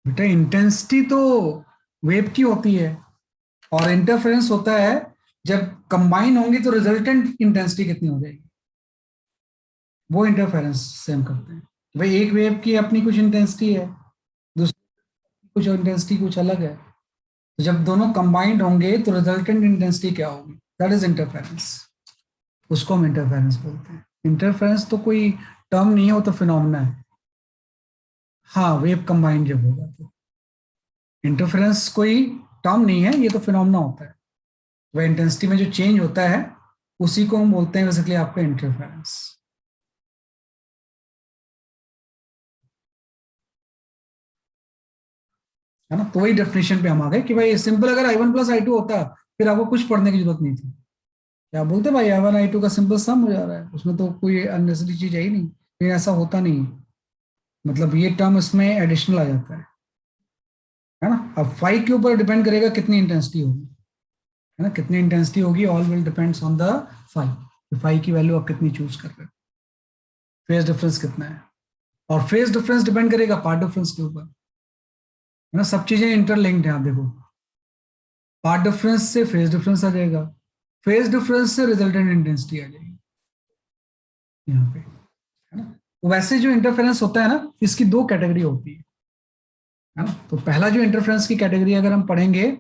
A: बेटा इंटेंसिटी तो वेव की होती है, और इंटरफेरेंस होता है जब कंबाइन होंगी तो रिजल्टेंट इंटेंसिटी कितनी हो जाएगी, वो इंटरफेरेंस से हम करते हैं। भाई एक वेव की अपनी कुछ इंटेंसिटी है, दूसरी कुछ इंटेंसिटी कुछ अलग है, तो जब दोनों कंबाइंड होंगे तो रिजल्टेंट इंटेंसिटी क्या होगी, दैट इज इंटरफेरेंस। उसको हम इंटरफेरेंस बोलते हैं। इंटरफेरेंस तो कोई टर्म नहीं है, वो तो फिनोमेना है। हाँ, वेव कंबाइंड जब होगा तो इंटरफेरेंस कोई टर्म नहीं है, ये तो फिनोमेना होता है। वह इंटेंसिटी में जो चेंज होता है उसी को हम बोलते हैं बेसिकली आपका इंटरफेरेंस, है ना। तो वही डेफिनेशन पे हम आ गए कि भाई सिंपल अगर I1 प्लस I2 होता फिर आपको कुछ पढ़ने की जरूरत नहीं थी। क्या बोलते भाई I1 I2 का सिंपल सम हो जा रहा है, उसमें तो कोई अननेसेसरी चीज है ही नहीं, लेकिन ऐसा होता नहीं है। मतलब ये टर्म इसमें एडिशनल आ जाता है ना। अब फाइव के ऊपर डिपेंड करेगा कितनी इंटेंसिटी होगी, है ना, कितनी इंटेंसिटी होगी, all will depends on the five, five की वैल्यू आप कितनी चूज कर रहे हो, फेज डिफरेंस कितना है, और फेज डिफरेंस डिपेंड करेगा पार्ट डिफरेंस के ऊपर, है ना। सब चीजें इंटरलिंक्ड है, आप देखो पार्ट डिफरेंस से फेज डिफरेंस आ जाएगा, फेज डिफरेंस से रिजल्टेंट इंटेंसिटी आ जाएगी यहाँ पे, है ना। तो वैसे जो इंटरफेरेंस होता है ना, इसकी दो कैटेगरी होती है ना। तो पहला जो इंटरफेरेंस की कैटेगरी अगर हम पढ़ेंगे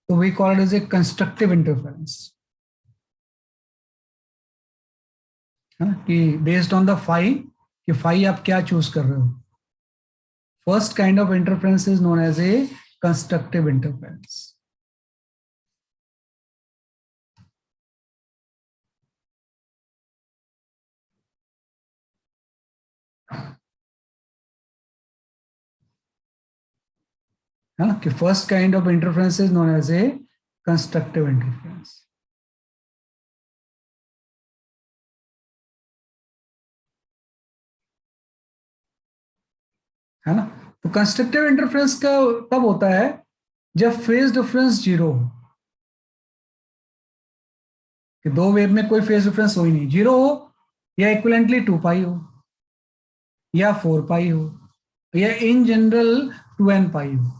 A: तो we call it as a constructive interference, है ना, कि बेस्ड ऑन द फाई, कि फाई आप क्या चूज कर रहे हो। First kind of interference is known as a constructive interference, है ना, कि first kind of interference is known as a constructive interference. है ना। तो कंस्ट्रक्टिव इंटरफेरेंस का तब होता है जब फेज डिफरेंस जीरो हो, कि दो वेव में कोई फेज डिफरेंस हो ही नहीं, जीरो हो, या इक्विवेलेंटली 2 पाई हो, या 4 पाई हो, या इन जनरल 2n पाई हो।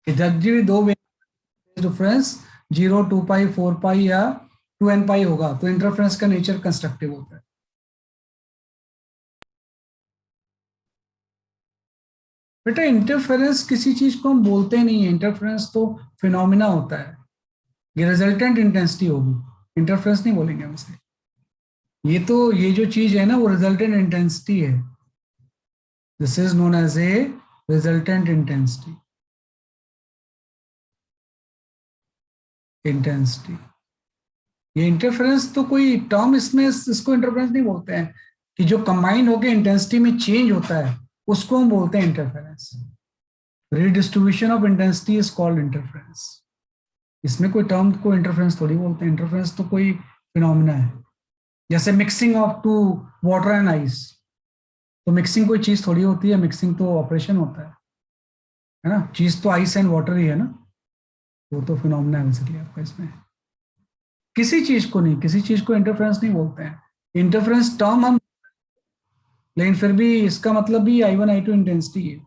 A: कि जब भी दो वेव डिफरेंस 0, 2 पाई, 4 पाई या 2n पाई होगा तो इंटरफेरेंस का नेचर कंस्ट्रक्टिव होता है। बेटा इंटरफेरेंस किसी चीज को हम बोलते नहीं है, इंटरफेरेंस तो फिनोमिना होता है, ये रिजल्टेंट इंटेंसिटी होगी, इंटरफेरेंस नहीं बोलेंगे हम इसे। ये तो ये जो चीज है ना वो रिजल्टेंट इंटेंसिटी है, this is known as a resultant intensity, intensity. ये इंटरफेरेंस तो कोई टर्म इसमें इसको इंटरफेरेंस नहीं बोलते हैं, कि जो कंबाइन होकर इंटेंसिटी में चेंज होता है उसको हम बोलते हैं interference. Redistribution of intensity is called interference. इसमें कोई टर्म को इंटरफेरेंस थोड़ी बोलते हैं, इंटरफेरेंस तो कोई फिनोमिना है। जैसे mixing of two water and ice, तो मिक्सिंग कोई चीज थोड़ी होती है, मिक्सिंग तो ऑपरेशन होता है ना, चीज तो आइस एंड वाटर ही है ना, वो तो फिनोमिना है बेसिकली आपका इसमें। किसी चीज को नहीं, किसी चीज को इंटरफेरेंस नहीं बोलते हैं। इंटरफेरेंस टर्म हम, लेकिन फिर भी इसका मतलब भी I1 I2 इंटेंसिटी है।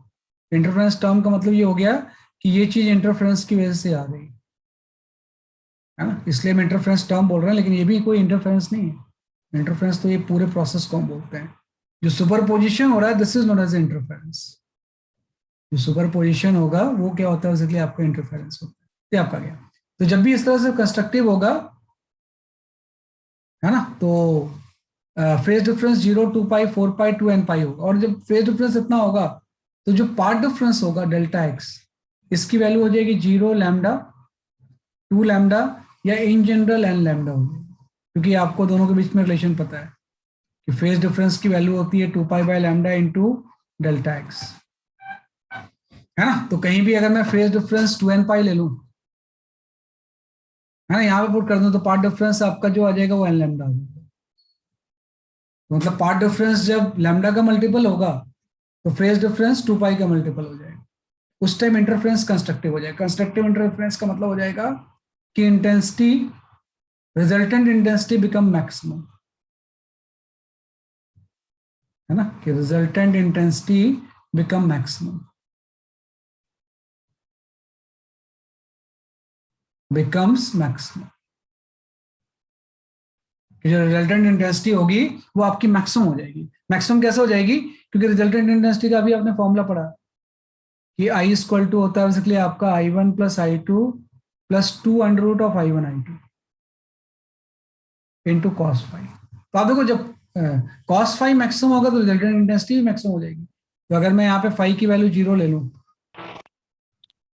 A: इंटरफेरेंस टर्म का मतलब ये हो गया कि ये चीज इंटरफेरेंस की वजह से आ रही है ना, इसलिए हम इंटरफेरेंस टर्म बोल रहे हैं, लेकिन ये भी कोई इंटरफेरेंस नहीं है। इंटरफेरेंस तो ये पूरे प्रोसेस को हम बोलते हैं। जो सुपरपोजिशन हो रहा है this is known as interference. जो सुपरपोजिशन होगा वो क्या होता है, बेसिकली आपका इंटरफेरेंस होता है। ये आपका गया। तो जब भी इस तरह से कंस्ट्रक्टिव होगा, है ना, तो फेज डिफरेंस 0, 2 पाई, 4 पाई, 2n पाई होगा। और जब फेज डिफरेंस इतना होगा तो जो पार्ट डिफरेंस होगा डेल्टा एक्स, इसकी वैल्यू हो जाएगी 0, लैम्डा, 2 लैम्डा, या इन जनरल n लैम्डा हो जाएगी। क्योंकि आपको दोनों के बीच में रिलेशन पता है कि फेज डिफरेंस की वैल्यू होती है 2 पाई/लैम्डा इंटू डेल्टा एक्स, है ना। तो कहीं भी अगर मैं फेज डिफरेंस 2n पाई ले लूं, है ना, यहाँ पे पुट कर दूं, तो पार्ट डिफरेंस आपका जो आ जाएगा वो n लैम्डा आ जाएगा। तो मतलब पार्ट डिफरेंस जब लैम्डा का मल्टीपल होगा तो फेज डिफरेंस 2 पाई का मल्टीपल हो जाएगा। उस टाइम इंटरफेरेंस कंस्ट्रक्टिव हो जाएगा। कंस्ट्रक्टिव इंटरफेरेंस का मतलब हो जाएगा कि intensity, resultant intensity become maximum, है ना, कि resultant intensity become maximum, becomes maximum. जो रिजल्टेंट इंटेंसिटी होगी वो आपकी मैक्सिमम हो जाएगी। मैक्सिमम कैसे हो जाएगी, क्योंकि रिजल्टेंट इंटेंसिटी का भी आपने फॉर्मूला पढ़ा कि I इक्वल टू होता है बेसिकली आपका I1 plus I2 plus 2√(I1 I2) into cos phi. तो आप देखो, जब कॉस फाई मैक्सिमम होगा तो रिजल्टेंट इंटेंसिटी भी मैक्सिमम हो जाएगी। तो अगर मैं यहाँ पे फाई की वैल्यू 0 ले लूँ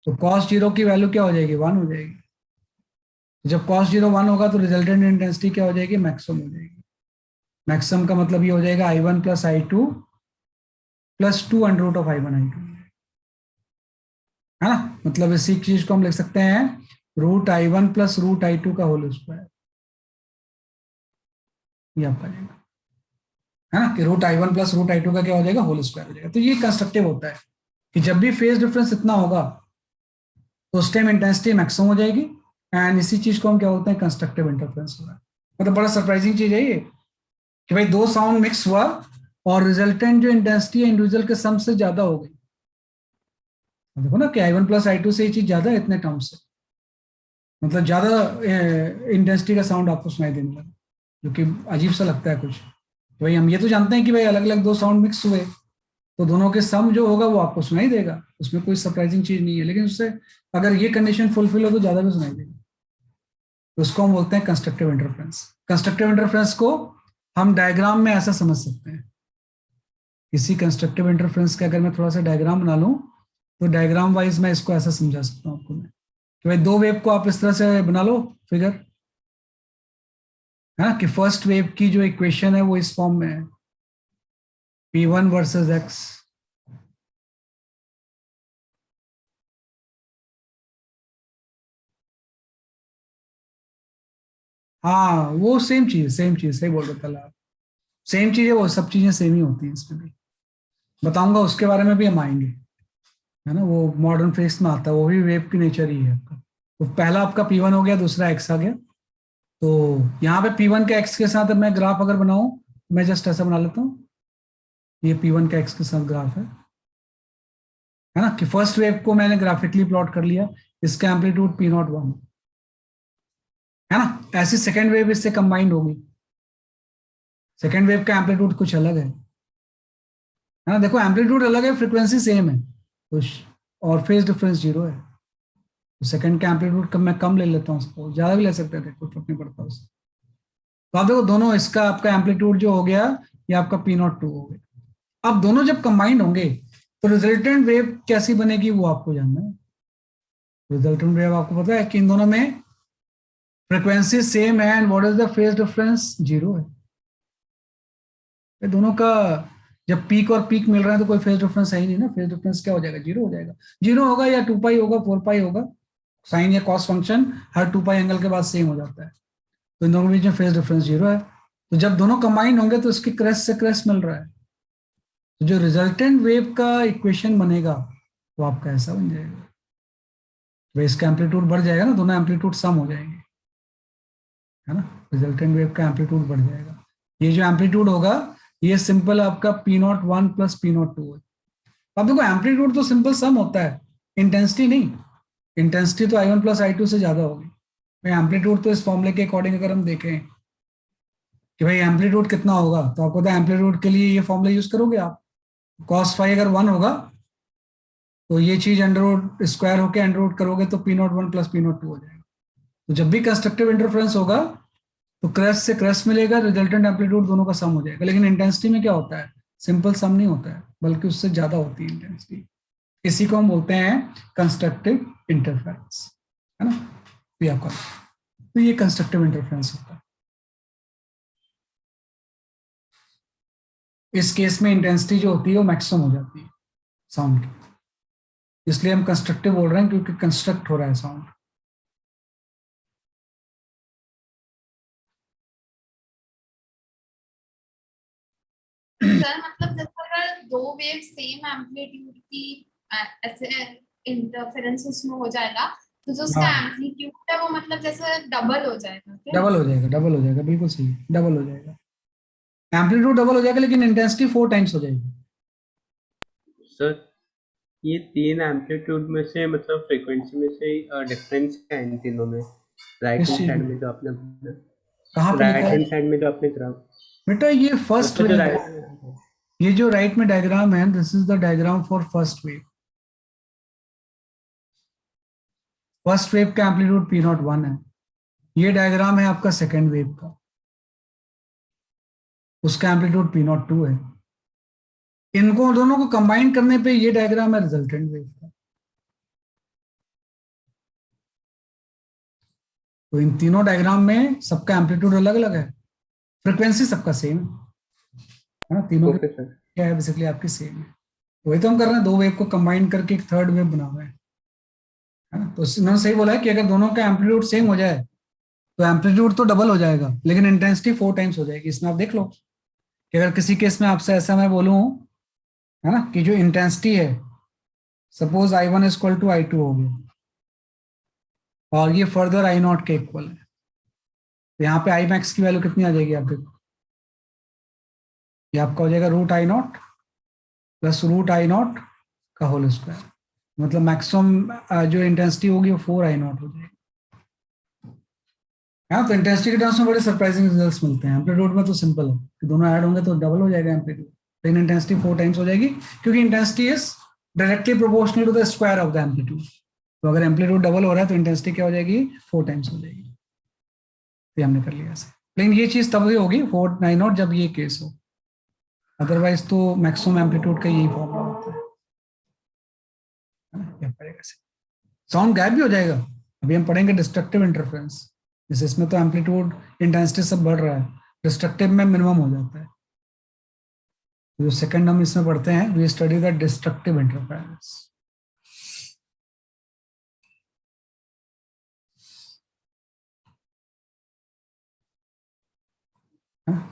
A: तो कॉस 0 की वैल्यू क्या हो जाएगी, 1 हो जाएगी। जब कॉस 0 1 होगा तो रिजल्टेंट इंटेंसिटी क्या हो जाएगी, मैक्सिमम हो जाएगी। मैक्सिमम का मतलब ये हो जाएगा I1 plus I2 plus 2√(I1 I2), है ना। मतलब इसी चीज को हम लिख सकते हैं √I1 प्लस √I2 का होल स्क्वायर। ये आपका जाएगा, है ना, कि √I1 प्लस √I2 का क्या हो जाएगा, होल स्क्वायर हो जाएगा। तो ये कंस्ट्रक्टिव होता है कि जब भी फेज डिफरेंस इतना होगा तो उस टाइम इंटेंसिटी मैक्सिमम हो जाएगी। एंड इसी चीज को हम क्या बोलते हैं, कंस्ट्रक्टिव इंटरफेरेंस हो रहा है। मतलब बड़ा सरप्राइजिंग चीज है ये कि भाई दो साउंड मिक्स हुआ और रिजल्टेंट जो इंटेंसिटी है इंडिविजुअल के सम से ज्यादा हो गई। देखो ना कि I1 प्लस I2 से ये चीज ज्यादा है इतने टर्म से, मतलब ज्यादा इंटेंसिटी का साउंड आपको सुनाई देने लगा, जो कि अजीब सा लगता है कुछ। भाई हम ये तो जानते हैं कि भाई अलग अलग दो साउंड मिक्स हुए तो दोनों के सम जो होगा वो आपको सुनाई देगा, उसमें कोई सरप्राइजिंग चीज नहीं है। लेकिन उससे अगर ये कंडीशन फुलफिल हो तो ज्यादा भी सुनाई देगा। तो उसको हम बोलते हैं कंस्ट्रक्टिव इंटरफेरेंस। कंस्ट्रक्टिव इंटरफेरेंस को हम डायग्राम में ऐसा समझ सकते हैं। किसी कंस्ट्रक्टिव इंटरफेरेंस का अगर मैं थोड़ा सा डायग्राम बना लूं तो डायग्राम वाइज मैं इसको ऐसा समझा सकता हूँ आपको मैं, कि भाई दो वेव को आप इस तरह से बना लो फिगर, है ना, कि फर्स्ट वेव की जो इक्वेशन है वो इस फॉर्म में है, P1 वर्सेस x, हाँ वो सेम चीज, सेम चीज सही बोल रहे कल आप, सेम चीज है वो, सब चीजें सेम ही होती हैं इसमें भी। बताऊंगा उसके बारे में भी हम आएंगे, है ना, वो मॉडर्न फिजिक्स में आता है, वो भी वेव की नेचर ही है आपका। तो पहला आपका P1 हो गया, दूसरा x आ गया। तो यहाँ पे P1 के x के साथ अब मैं ग्राफ अगर बनाऊं, मैं जस्ट ऐसा बना लेता हूँ, ये P1 का x के साथ ग्राफ है ना, कि फर्स्ट वेव को मैंने ग्राफिकली प्लॉट कर लिया, इसका एम्पलीट्यूड P01, है ना। ऐसी सेकेंड वेव इससे कंबाइंड होगी, सेकेंड वेव का एम्पलीट्यूड कुछ अलग है ना। देखो एम्पलीट्यूड अलग है, फ्रीक्वेंसी सेम है कुछ, और फेज डिफरेंस 0 है। तो सेकेंड का एम्पलीट्यूड कम, मैं कम ले लेता हूँ उसको, ज्यादा भी ले सकते थे, कोई फर्क नहीं पड़ता उससे। तो आप देखो दोनों, इसका आपका एम्पलीट्यूड जो हो गया ये आपका P02 हो गया। अब दोनों जब कंबाइंड होंगे तो रिजल्टेंट वेव कैसी बनेगी वो आपको जानना है। रिजल्टेंट वेव आपको पता है कि इन दोनों में फ्रीक्वेंसी सेम है and what is the phase difference, 0 है। ये दोनों का जब पीक और पीक मिल रहा है तो कोई फेज डिफरेंस है ही नहीं ना, फेज डिफरेंस क्या हो जाएगा, 0 हो जाएगा। 0 होगा या 2 पाई होगा, 4 पाई होगा, साइन या कॉस फंक्शन हर 2 पाई एंगल के बाद सेम हो जाता है। तो इन दोनों के बीच में फेज डिफरेंस 0 है। तो जब दोनों कंबाइन होंगे तो इसकी क्रेस्ट से क्रेस्ट मिल रहा है, तो जो रिजल्टेंट वेव का इक्वेशन बनेगा वो आपका ऐसा बन जाएगा। तो इसका एम्पलीट्यूड बढ़ जाएगा ना, दोनों एम्पलीट्यूड सम हो जाएंगे, है ना, रिजल्टेंट वेव का एम्पलीट्यूड बढ़ जाएगा। ये जो एम्पलीट्यूड होगा ये सिंपल आपका P01 प्लस P02 है। अब देखो एम्पलीट्यूड तो सिंपल सम होता है, इंटेंसिटी नहीं। इंटेंसिटी तो I1 प्लस I2 से ज्यादा होगी। एम्पलीट्यूड तो इस फॉर्मूले के अकॉर्डिंग अगर हम देखें कि भाई एम्पलीट्यूड कितना होगा, तो आपको तो एम्पलीट्यूड के लिए ये फॉर्मूला यूज करोगे आप। cos फाई अगर 1 होगा तो ये चीज अंडर रूट स्क्वायर होकर अंडर रूट करोगे तो P01 प्लस P02 हो जाएगा। तो जब भी कंस्ट्रक्टिव इंटरफ्रेंस होगा तो क्रस्ट से क्रस्ट मिलेगा, रिजल्टेंट एम्पलीट्यूड दोनों का सम हो जाएगा। लेकिन इंटेंसिटी में क्या होता है, सिंपल सम नहीं होता है, बल्कि उससे ज्यादा होती है इंटेंसिटी। इसी को हम बोलते हैं कंस्ट्रक्टिव इंटरफ्रेंस, है ना। तो ये कंस्ट्रक्टिव इंटरफ्रेंस होता है। इस केस में इंटेंसिटी जो होती है वो मैक्सिमम हो जाती है साउंड की, इसलिए हम कंस्ट्रक्टिव बोल रहे हैं क्योंकि कंस्ट्रक्ट हो रहा है साउंड।
C: सर मतलब जैसे अगर दो वेव सेम एम्पलीट्यूड की ऐसे इंटरफेरेंस उसमें हो जाएगा तो जो उसका
A: हाँ,
C: एम्पलीट्यूड है वो मतलब जैसे डबल हो जाएगा क्या?
A: डबल हो जाएगा, डबल हो जाएगा, बिल्कुल सही, डबल हो जाएगा। एम्पलीट्यूड डबल हो जाएगा लेकिन इंटेंसिटी 4 टाइम्स हो जाएगी।
B: सर ये तीन एम्पलीट्यूड में से मतलब फ्रीक्वेंसी में से डिफरेंस है इन तीनों में, राइट
A: इस
B: हैंड
A: चीज
B: साइड
A: में
B: में जो आपने,
A: कहाँ पे लिखा
B: राइट
A: है
B: हैंड साइड में जो आपने ग्राफ,
A: बेटा, ये फर्स्ट
B: मतलब जो
A: वेव है।
B: राइट,
A: ये जो राइट में डायग्राम है, this is the diagram for first wave. First wave का एम्पलीट्यूड P01 है। ये डायग्राम है आपका सेकेंड वेव का, उसका एम्पलीट्यूड P02 है। इनको दोनों को कंबाइन करने पे ये डायग्राम है रिजल्टेंट वेव का। तो इन तीनों डायग्राम में सबका एम्पलीट्यूड अलग अलग है, फ्रिक्वेंसी सबका सेम है ना, तीनों की
B: ओके सर।
A: क्या है बेसिकली आपकी सेम है। वही तो हम कर रहे हैं, दो वेव को कंबाइन करके एक थर्ड वेव बना हुआ है ना। तो इन्होंने सही बोला है कि अगर दोनों का एम्पलीट्यूड सेम हो जाए तो एम्पलीट्यूड तो डबल हो जाएगा लेकिन इंटेंसिटी 4 टाइम्स हो जाएगी। इसमें आप देख लो कि अगर किसी केस में आपसे ऐसा मैं बोलूं, है ना, कि जो इंटेंसिटी है suppose I1 equal to I2 हो गया और ये फर्दर I0 के इक्वल है, तो यहाँ पे आई मैक्स की वैल्यू कितनी आ जाएगी आप देखो, ये आपका हो जाएगा √I0 प्लस √I0 का होल स्क्वायर। मतलब मैक्सिमम जो इंटेंसिटी होगी वो 4I0 हो जाएगी। हाँ, तो इंटेंसिटी के टर्म्स में बड़े सरप्राइजिंग रिजल्ट्स मिलते हैं। एम्पलीट्यूड में तो सिंपल है कि दोनों ऐड होंगे तो डबल हो जाएगा एम्पलीट्यूड, लेकिन इंटेंसिटी 4 टाइम्स हो जाएगी क्योंकि intensity is directly proportional to the square of the amplitude. तो अगर एम्पलीट्यूड डबल हो रहा है तो इंटेंसिटी क्या हो जाएगी, 4 टाइम्स हो जाएगी। तो हमने कर लिया ऐसे, लेकिन ये चीज तब ही होगी 4I0 जब ये केस हो, अदरवाइज तो मैक्सिमम एम्पलीट्यूड का यही फॉर्मूला होता है ना। साउंड गायब भी हो जाएगा। अभी हम पढ़ेंगे डिस्ट्रक्टिव इंटरफेरेंस, जैसे इसमें तो एम्पलीट्यूड इंटेंसिटी सब बढ़ रहा है, डिस्ट्रक्टिव में मिनिमम हो जाता है। जो सेकंड हम इसमें पढ़ते हैं, we study the destructive interference.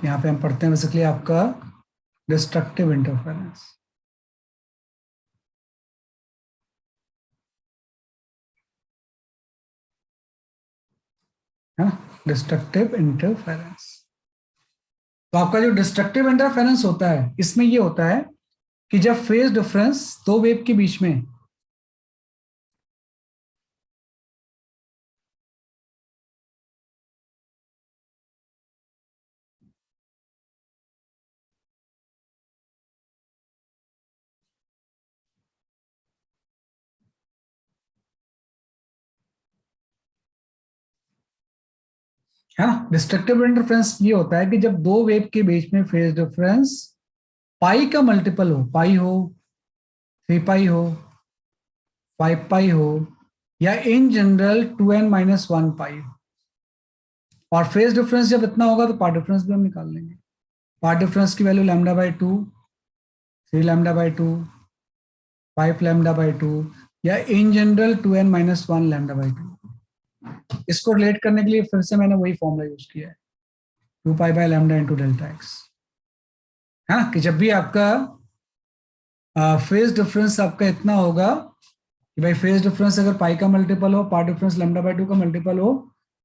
A: यहाँ पे हम पढ़ते हैं बेसिकली आपका डिस्ट्रक्टिव इंटरफेरेंस। Destructive interference. तो आपका जो डिस्ट्रक्टिव इंटरफेरेंस होता है इसमें ये होता है कि जब फेज डिफरेंस दो वेव के बीच में है ना, डिस्ट्रक्टिव इंटरफेरेंस ये होता है कि जब दो वेव के बीच में फेज डिफरेंस पाई का मल्टीपल हो, पाई हो, 3 पाई हो, 5 पाई हो, या इन जनरल 2n-1 पाई हो। और फेज डिफरेंस जब इतना होगा तो पार्ट डिफरेंस भी हम निकाल लेंगे। पार्ट डिफरेंस की वैल्यू λ/2, 3λ/2, 5λ/2, या इन जनरल 2n-1 λ/2। इसको रिलेट करने के लिए फिर से मैंने वही फॉर्मूला यूज किया है, 2π/λ इंटू डेल्टा एक्स। है ना, कि जब भी आपका फेज डिफरेंस आपका इतना होगा कि भाई फेज डिफरेंस अगर पाई का मल्टीपल हो, पार्ट डिफरेंस λ/2 का मल्टीपल हो,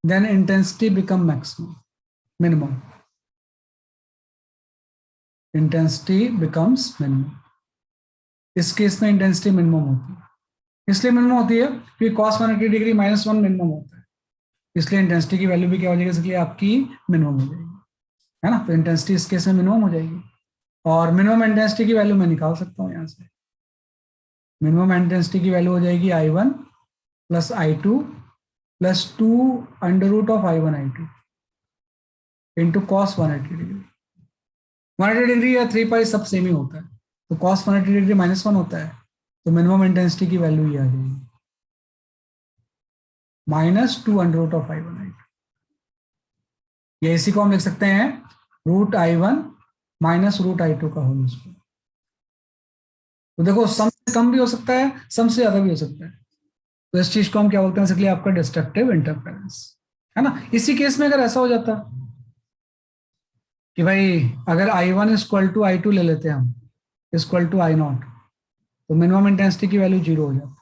A: then intensity become maximum, minimum. Intensity becomes minimum. इस केस में इंटेंसिटी मिनिमम होती है, इसलिए मिनिमम होती है क्योंकि cos 180 डिग्री -1 मिनिमम होता है, इसलिए इंटेंसिटी की वैल्यू भी क्या हो जाएगी, इसलिए आपकी मिनिमम हो जाएगी, है ना। तो इंटेंसिटी इस केस में मिनिमम हो जाएगी, और मिनिमम इंटेंसिटी की वैल्यू मैं निकाल सकता हूँ यहाँ से। मिनिमम इंटेंसिटी की वैल्यू हो जाएगी I1 plus I2 plus 2 under root of I1 I2 into cos 180 degree. 180 degree या 3 पाई सब सेम ही होता है, तो cos 180 डिग्री -1 होता है, तो मिनिमम इंटेंसिटी की वैल्यू ये आ जाएगी -2 under root of I1 I2। या इसी को हम लिख सकते हैं root I1 minus root I2 का होल स्क्वायर। तो देखो सम से कम भी हो सकता है, सम से ज्यादा भी हो सकता है, तो इस चीज को हम क्या बोलते हैं, इसलिए आपका डिस्ट्रक्टिव इंटरफेरेंस, है ना। इसी केस में अगर ऐसा हो जाता कि भाई अगर I1 इक्वल टू I2 ले लेते हैं हम इक्वल टू I0, तो मिनिमम इंटेंसिटी की वैल्यू 0 हो जाती।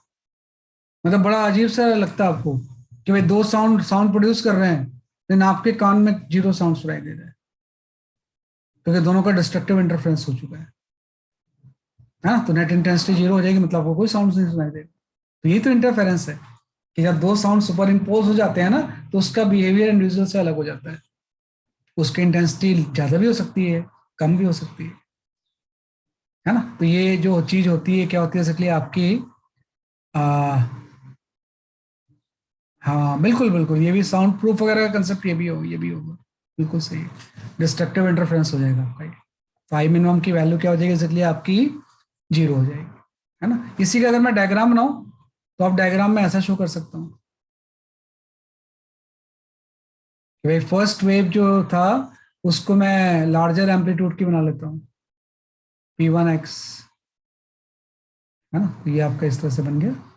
A: मतलब बड़ा अजीब सा लगता है आपको कि भाई दो साउंड प्रोड्यूस कर रहे हैं, लेकिन आपके कान में 0 साउंड सुनाई दे रहा है, क्योंकि दोनों का डिस्ट्रक्टिव इंटरफेरेंस हो चुका है ना। तो नेट इंटेंसिटी 0 हो जाएगी, मतलब आपको कोई साउंड नहीं सुनाई देगा। तो यही तो इंटरफेरेंस है कि जब दो साउंड सुपर इम्पोज हो जाते हैं ना, तो उसका बिहेवियर इंडिविजुअल से अलग हो जाता है, उसकी इंटेंसिटी ज्यादा भी हो सकती है, कम भी हो सकती है ना। तो ये जो चीज होती है क्या होती है, इसलिए आपकी हाँ बिल्कुल बिल्कुल, ये भी साउंड प्रूफ वगैरह का कंसेप्ट ये भी होगा, बिल्कुल सही। डिस्ट्रक्टिव इंटरफेरेंस हो जाएगा आपका। तो आई मिनिमम की वैल्यू क्या हो जाएगी, इसलिए आपकी 0 हो जाएगी, है ना। इसी का अगर मैं डायग्राम बनाऊं तो आप डायग्राम में ऐसा शो कर सकता हूँ कि भाई फर्स्ट वेव जो था उसको मैं लार्जर एम्पलीट्यूड की बना लेता हूँ, P1x, है ना। तो ये आपका इस तरह से बन गया।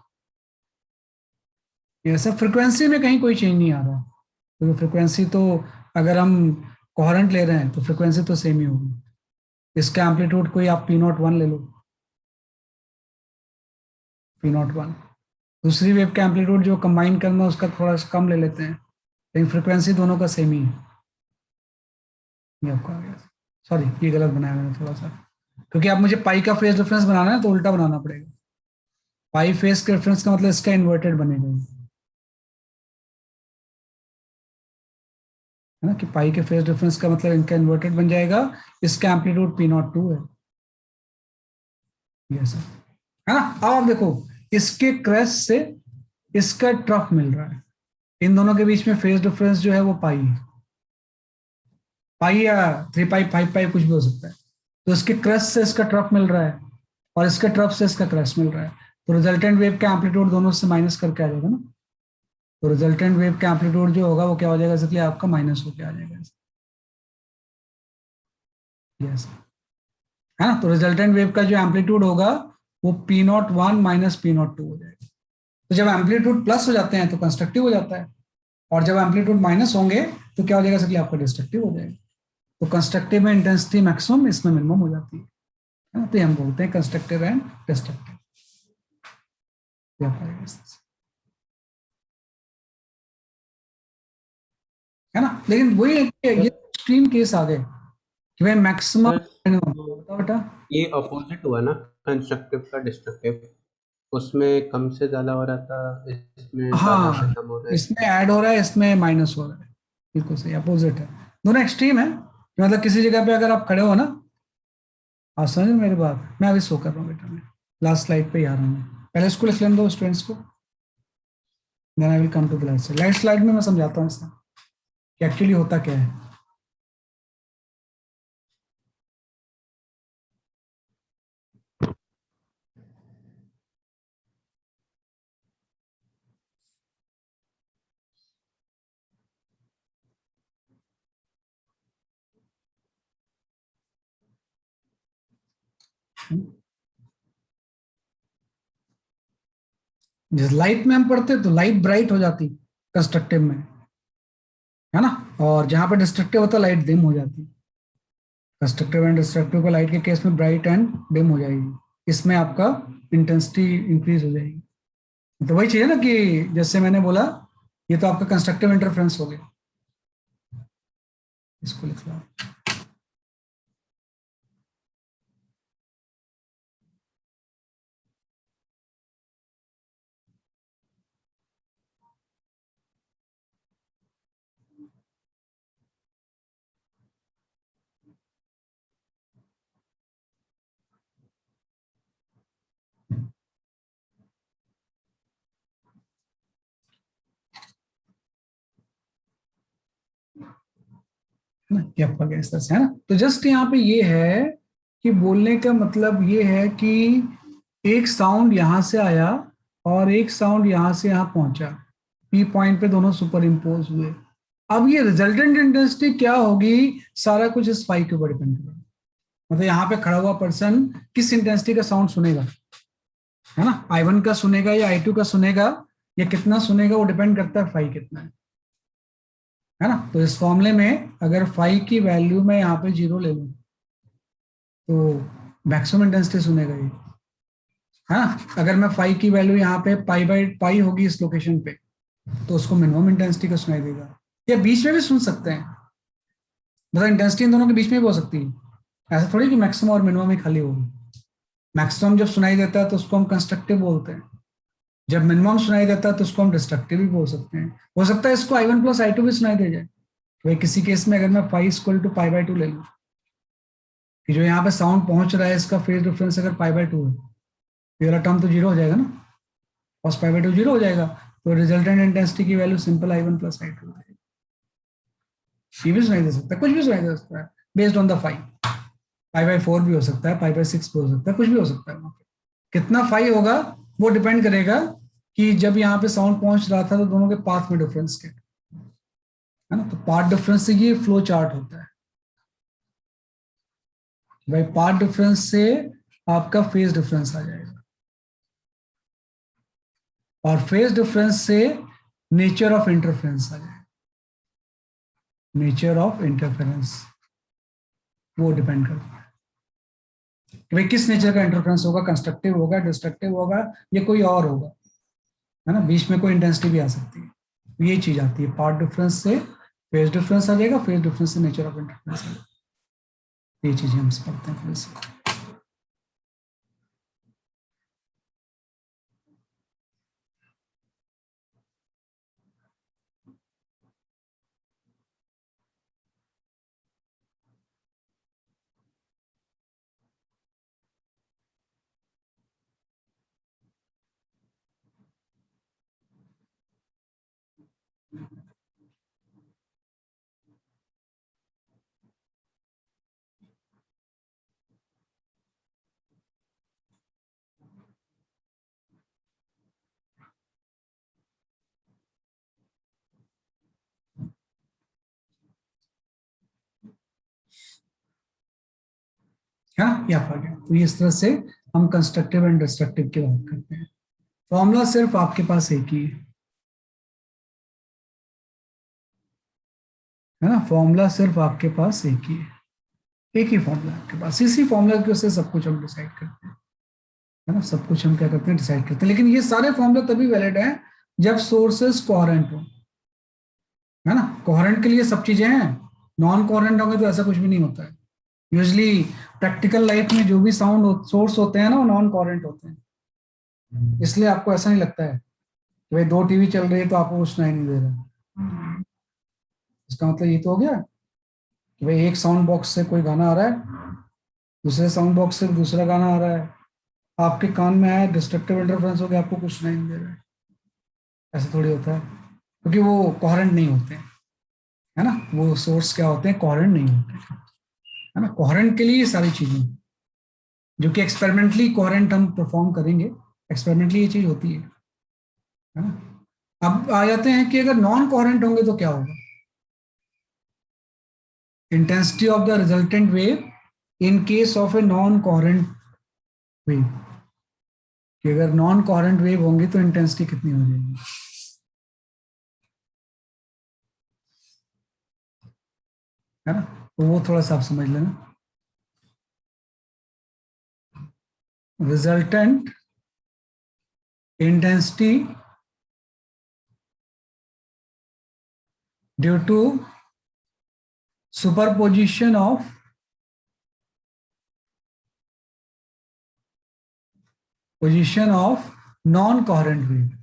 A: ऐसा फ्रिक्वेंसी में कहीं कोई चेंज नहीं आ रहा, क्योंकि फ्रिक्वेंसी तो अगर हम कोहेरेंट ले रहे हैं तो फ्रिक्वेंसी तो सेम ही होगी। इसका एम्पलीट्यूड कोई आप P01 ले लो, P01। दूसरी वेव का एम्पलीट्यूड जो कंबाइन करना है उसका थोड़ा सा कम ले लेते हैं, लेकिन फ्रिक्वेंसी दोनों का सेम ही है। ये आपका आ गया, सॉरी ये गलत बनाया मैंने थोड़ा सा, क्योंकि आप मुझे पाई का फेज डिफरेंस बनाना है तो उल्टा बनाना पड़ेगा। पाई फेज के डिफरेंस का मतलब इसका इन्वर्टेड बनेगा, है ना, कि पाई के फेज डिफरेंस का मतलब इनका इन्वर्टेड बन जाएगा। इसका एम्पलीट्यूड P02 है, ये सर, है ना। अब आप देखो इसके क्रेस्ट से इसका ट्रफ मिल रहा है, इन दोनों के बीच में फेज डिफरेंस जो है वो पाई है, पाई या 3 पाई 5 पाई कुछ भी हो सकता है। तो इसके क्रेस्ट से इसका ट्रफ मिल रहा है और इसके ट्रफ से इसका क्रेस्ट मिल रहा है, तो रिजल्टेंट वेव का एम्पलीट्यूड दोनों से माइनस करके आ जाएगा ना। तो रिजल्टेंट वेव का एम्पलीट्यूड जो होगा वो क्या हो जाएगा, इसलिए आपका माइनस होके आ जाएगा, यस, है ना। तो रिजल्टेंट वेव का जो एम्पलीट्यूड होगा वो P01 माइनस P02 हो जाएगा। तो जब एम्पलीट्यूड प्लस हो जाते हैं तो कंस्ट्रक्टिव हो जाता है, और जब एम्पलीट्यूड माइनस होंगे तो क्या हो जाएगा, इसलिए आपका डिस्ट्रक्टिव हो जाएगा। तो कंस्ट्रक्टिव में इंटेंसिटी मैक्सिमम, इसमें मिनिमम हो जाती है ना। तो हम बोलते हैं कंस्ट्रक्टिव एंड डिस्ट्रक्टिव, है ना। लेकिन वही ये एक्सट्रीम केस आ गए कि भाई मैक्सिमम मिनिमम। बताओ बेटा,
B: ये अपोजिट हुआ ना, कंस्ट्रक्टिव का डिस्ट्रक्टिव, उसमें कम से ज्यादा हो रहा था, इसमें ज्यादा से
A: हाँ
B: कम हो रहा है।
A: इसमें ऐड हो रहा है, इसमें माइनस हो रहा है, बिल्कुल सही, अपोजिट है, दोनों एक्सट्रीम है। मतलब किसी जगह पे अगर आप खड़े हो ना, आप समझ मेरी बात, मैं अभी शो कर रहा हूँ बेटा, मैं लास्ट स्लाइड पे ही आ रहा हूँ, पहले इसको लिख लेने दो स्टूडेंट्स को, then I will come to the last slide. Last slide में मैं समझाता हूँ इसका कि एक्चुअली होता क्या है। जिस लाइट में हम पढ़ते तो लाइट ब्राइट हो जाती कंस्ट्रक्टिव में, है ना, और जहां पर डिस्ट्रक्टिव होता लाइट डिम हो जाती। कंस्ट्रक्टिव एंड डिस्ट्रक्टिव को लाइट के केस में ब्राइट एंड डिम हो जाएगी, इसमें आपका इंटेंसिटी इंक्रीज हो जाएगी। तो वही चीज है ना कि जैसे मैंने बोला ये तो आपका कंस्ट्रक्टिव इंटरफेरेंस हो गया, इसको लिख लो। ये आपका क्या इस तरह से है ना। तो जस्ट यहाँ पे ये है कि बोलने का मतलब ये है कि एक साउंड यहां से आया और एक साउंड यहां से यहां पहुंचा, पी पॉइंट पे दोनों सुपर इम्पोज हुए। अब ये रिजल्टेंट इंटेंसिटी क्या होगी, सारा कुछ इस फाई के ऊपर डिपेंड करेगा। मतलब यहाँ पे खड़ा हुआ पर्सन किस इंटेंसिटी का साउंड सुनेगा, है ना, I1 का सुनेगा या I2 का सुनेगा, या कितना सुनेगा, वो डिपेंड करता है फाई कितना है ना। तो इस फॉर्मूले में अगर फाई की वैल्यू में यहाँ पे 0 ले लूं तो मैक्सिमम इंटेंसिटी सुनेगा ये, है ना। अगर मैं फाई की वैल्यू यहाँ पे पाई बाई पाई होगी इस लोकेशन पे, तो उसको मिनिमम इंटेंसिटी का सुनाई देगा। या बीच में भी सुन सकते हैं, मतलब इंटेंसिटी इन दोनों के बीच में भी हो सकती है, ऐसा थोड़ी कि मैक्सिमम और मिनिमम ही खाली होगी। मैक्सिमम जब सुनाई देता है तो उसको हम कंस्ट्रक्टिव बोलते हैं, जब मिनिमम सुनाई देता है तो उसको हम डिस्ट्रक्टिव भी बोल सकते हैं। हो सकता है इसको I1 प्लस I2 भी सुनाई दे जाए। तो किसी केस में अगर मैं phi equal to pi by 2 ले लूँ, कि जो यहाँ पे साउंड पहुंच रहा है इसका फेज डिफरेंस अगर पाई बाई 2 है, ये वाला टर्म तो 0 हो जाएगा ना, कॉस पाई बाई 2 0 हो जाएगा। तो रिजल्टेंट इंटेंसिटी की value simple I1 plus I2 हो जाएगी। ये भी सुनाई दे सकता है, कुछ भी सुनाई दे सकता है based on the phi. Pi by 4 भी हो सकता है, पाई बाई 6 भी हो सकता है, कुछ भी हो सकता है। कितना फाई होगा वो डिपेंड करेगा कि जब यहाँ पे साउंड पहुंच रहा था तो दोनों के पाथ में डिफरेंस क्या है ना। तो पाथ डिफरेंस से ये फ्लो चार्ट होता है भाई, पाथ डिफरेंस से आपका फेज डिफरेंस आ जाएगा, और फेज डिफरेंस से नेचर ऑफ इंटरफेरेंस आ जाएगा। नेचर ऑफ इंटरफेरेंस वो डिपेंड करता है कि भाई किस नेचर का इंटरफेरेंस होगा, कंस्ट्रक्टिव होगा, डिस्ट्रक्टिव होगा, या कोई और होगा, है ना। बीच में कोई इंटेंसिटी भी आ सकती है। ये चीज आती है, पार्ट डिफरेंस से फेज डिफरेंस आ जाएगा, फेज डिफरेंस से नेचर ऑफ इंटरफेरेंस आ जाएगा। ये चीजें हम पढ़ते हैं थोड़ी सी। हाँ, ये आप आ गया। तो इस तरह से हम कंस्ट्रक्टिव एंड डिस्ट्रक्टिव की बात करते हैं। फॉर्मूला सिर्फ आपके पास एक ही है ना। फॉर्मूला सिर्फ आपके पास एक ही है, एक ही फॉर्मूला आपके पास। इसी फॉर्मूला की वजह से सब कुछ हम डिसाइड करते हैं, है ना। सब कुछ हम क्या करते हैं, डिसाइड करते हैं। लेकिन ये सारे फॉर्मूला तभी वैलिड है जब सोर्सेस कोहेरेंट हो, है ना। कोहेरेंट के लिए सब चीजें हैं, नॉन कोहेरेंट होंगे तो ऐसा कुछ भी नहीं होता है। यूजली प्रैक्टिकल लाइफ में जो भी साउंड सोर्स होते हैं ना, वो नॉन कोहेरेंट होते हैं। इसलिए आपको ऐसा नहीं लगता है कि भाई 2 टीवी चल रही है तो आपको कुछ सुनाई नहीं दे रहा। इसका मतलब ये तो हो गया कि भाई एक साउंड बॉक्स से कोई गाना आ रहा है, दूसरे साउंड बॉक्स से दूसरा गाना आ रहा है, आपके कान में आया, डिस्ट्रक्टिव इंटरफेरेंस हो गया, आपको कुछ सुनाई नहीं दे रहा है। ऐसा थोड़ी होता है, क्योंकि वो कोहेरेंट नहीं होते हैं, है ना। वो सोर्स क्या होते हैं, कोहेरेंट नहीं होते हैं, है ना। कोहेरेंट के लिए ये सारी चीजें जो कि एक्सपेरिमेंटली कोहेरेंट हम परफॉर्म करेंगे, एक्सपेरिमेंटली ये चीज होती है ना। अब आ जाते हैं कि अगर नॉन कोहेरेंट होंगे तो क्या होगा। Intensity of the resultant wave in case of a non coherent wave, कि अगर नॉन कोहेरेंट वेव होंगी तो इंटेंसिटी कितनी हो जाएगी, है ना। तो वो थोड़ा सा आप समझ लेना। Resultant intensity due to superposition of position of non-coherent wave.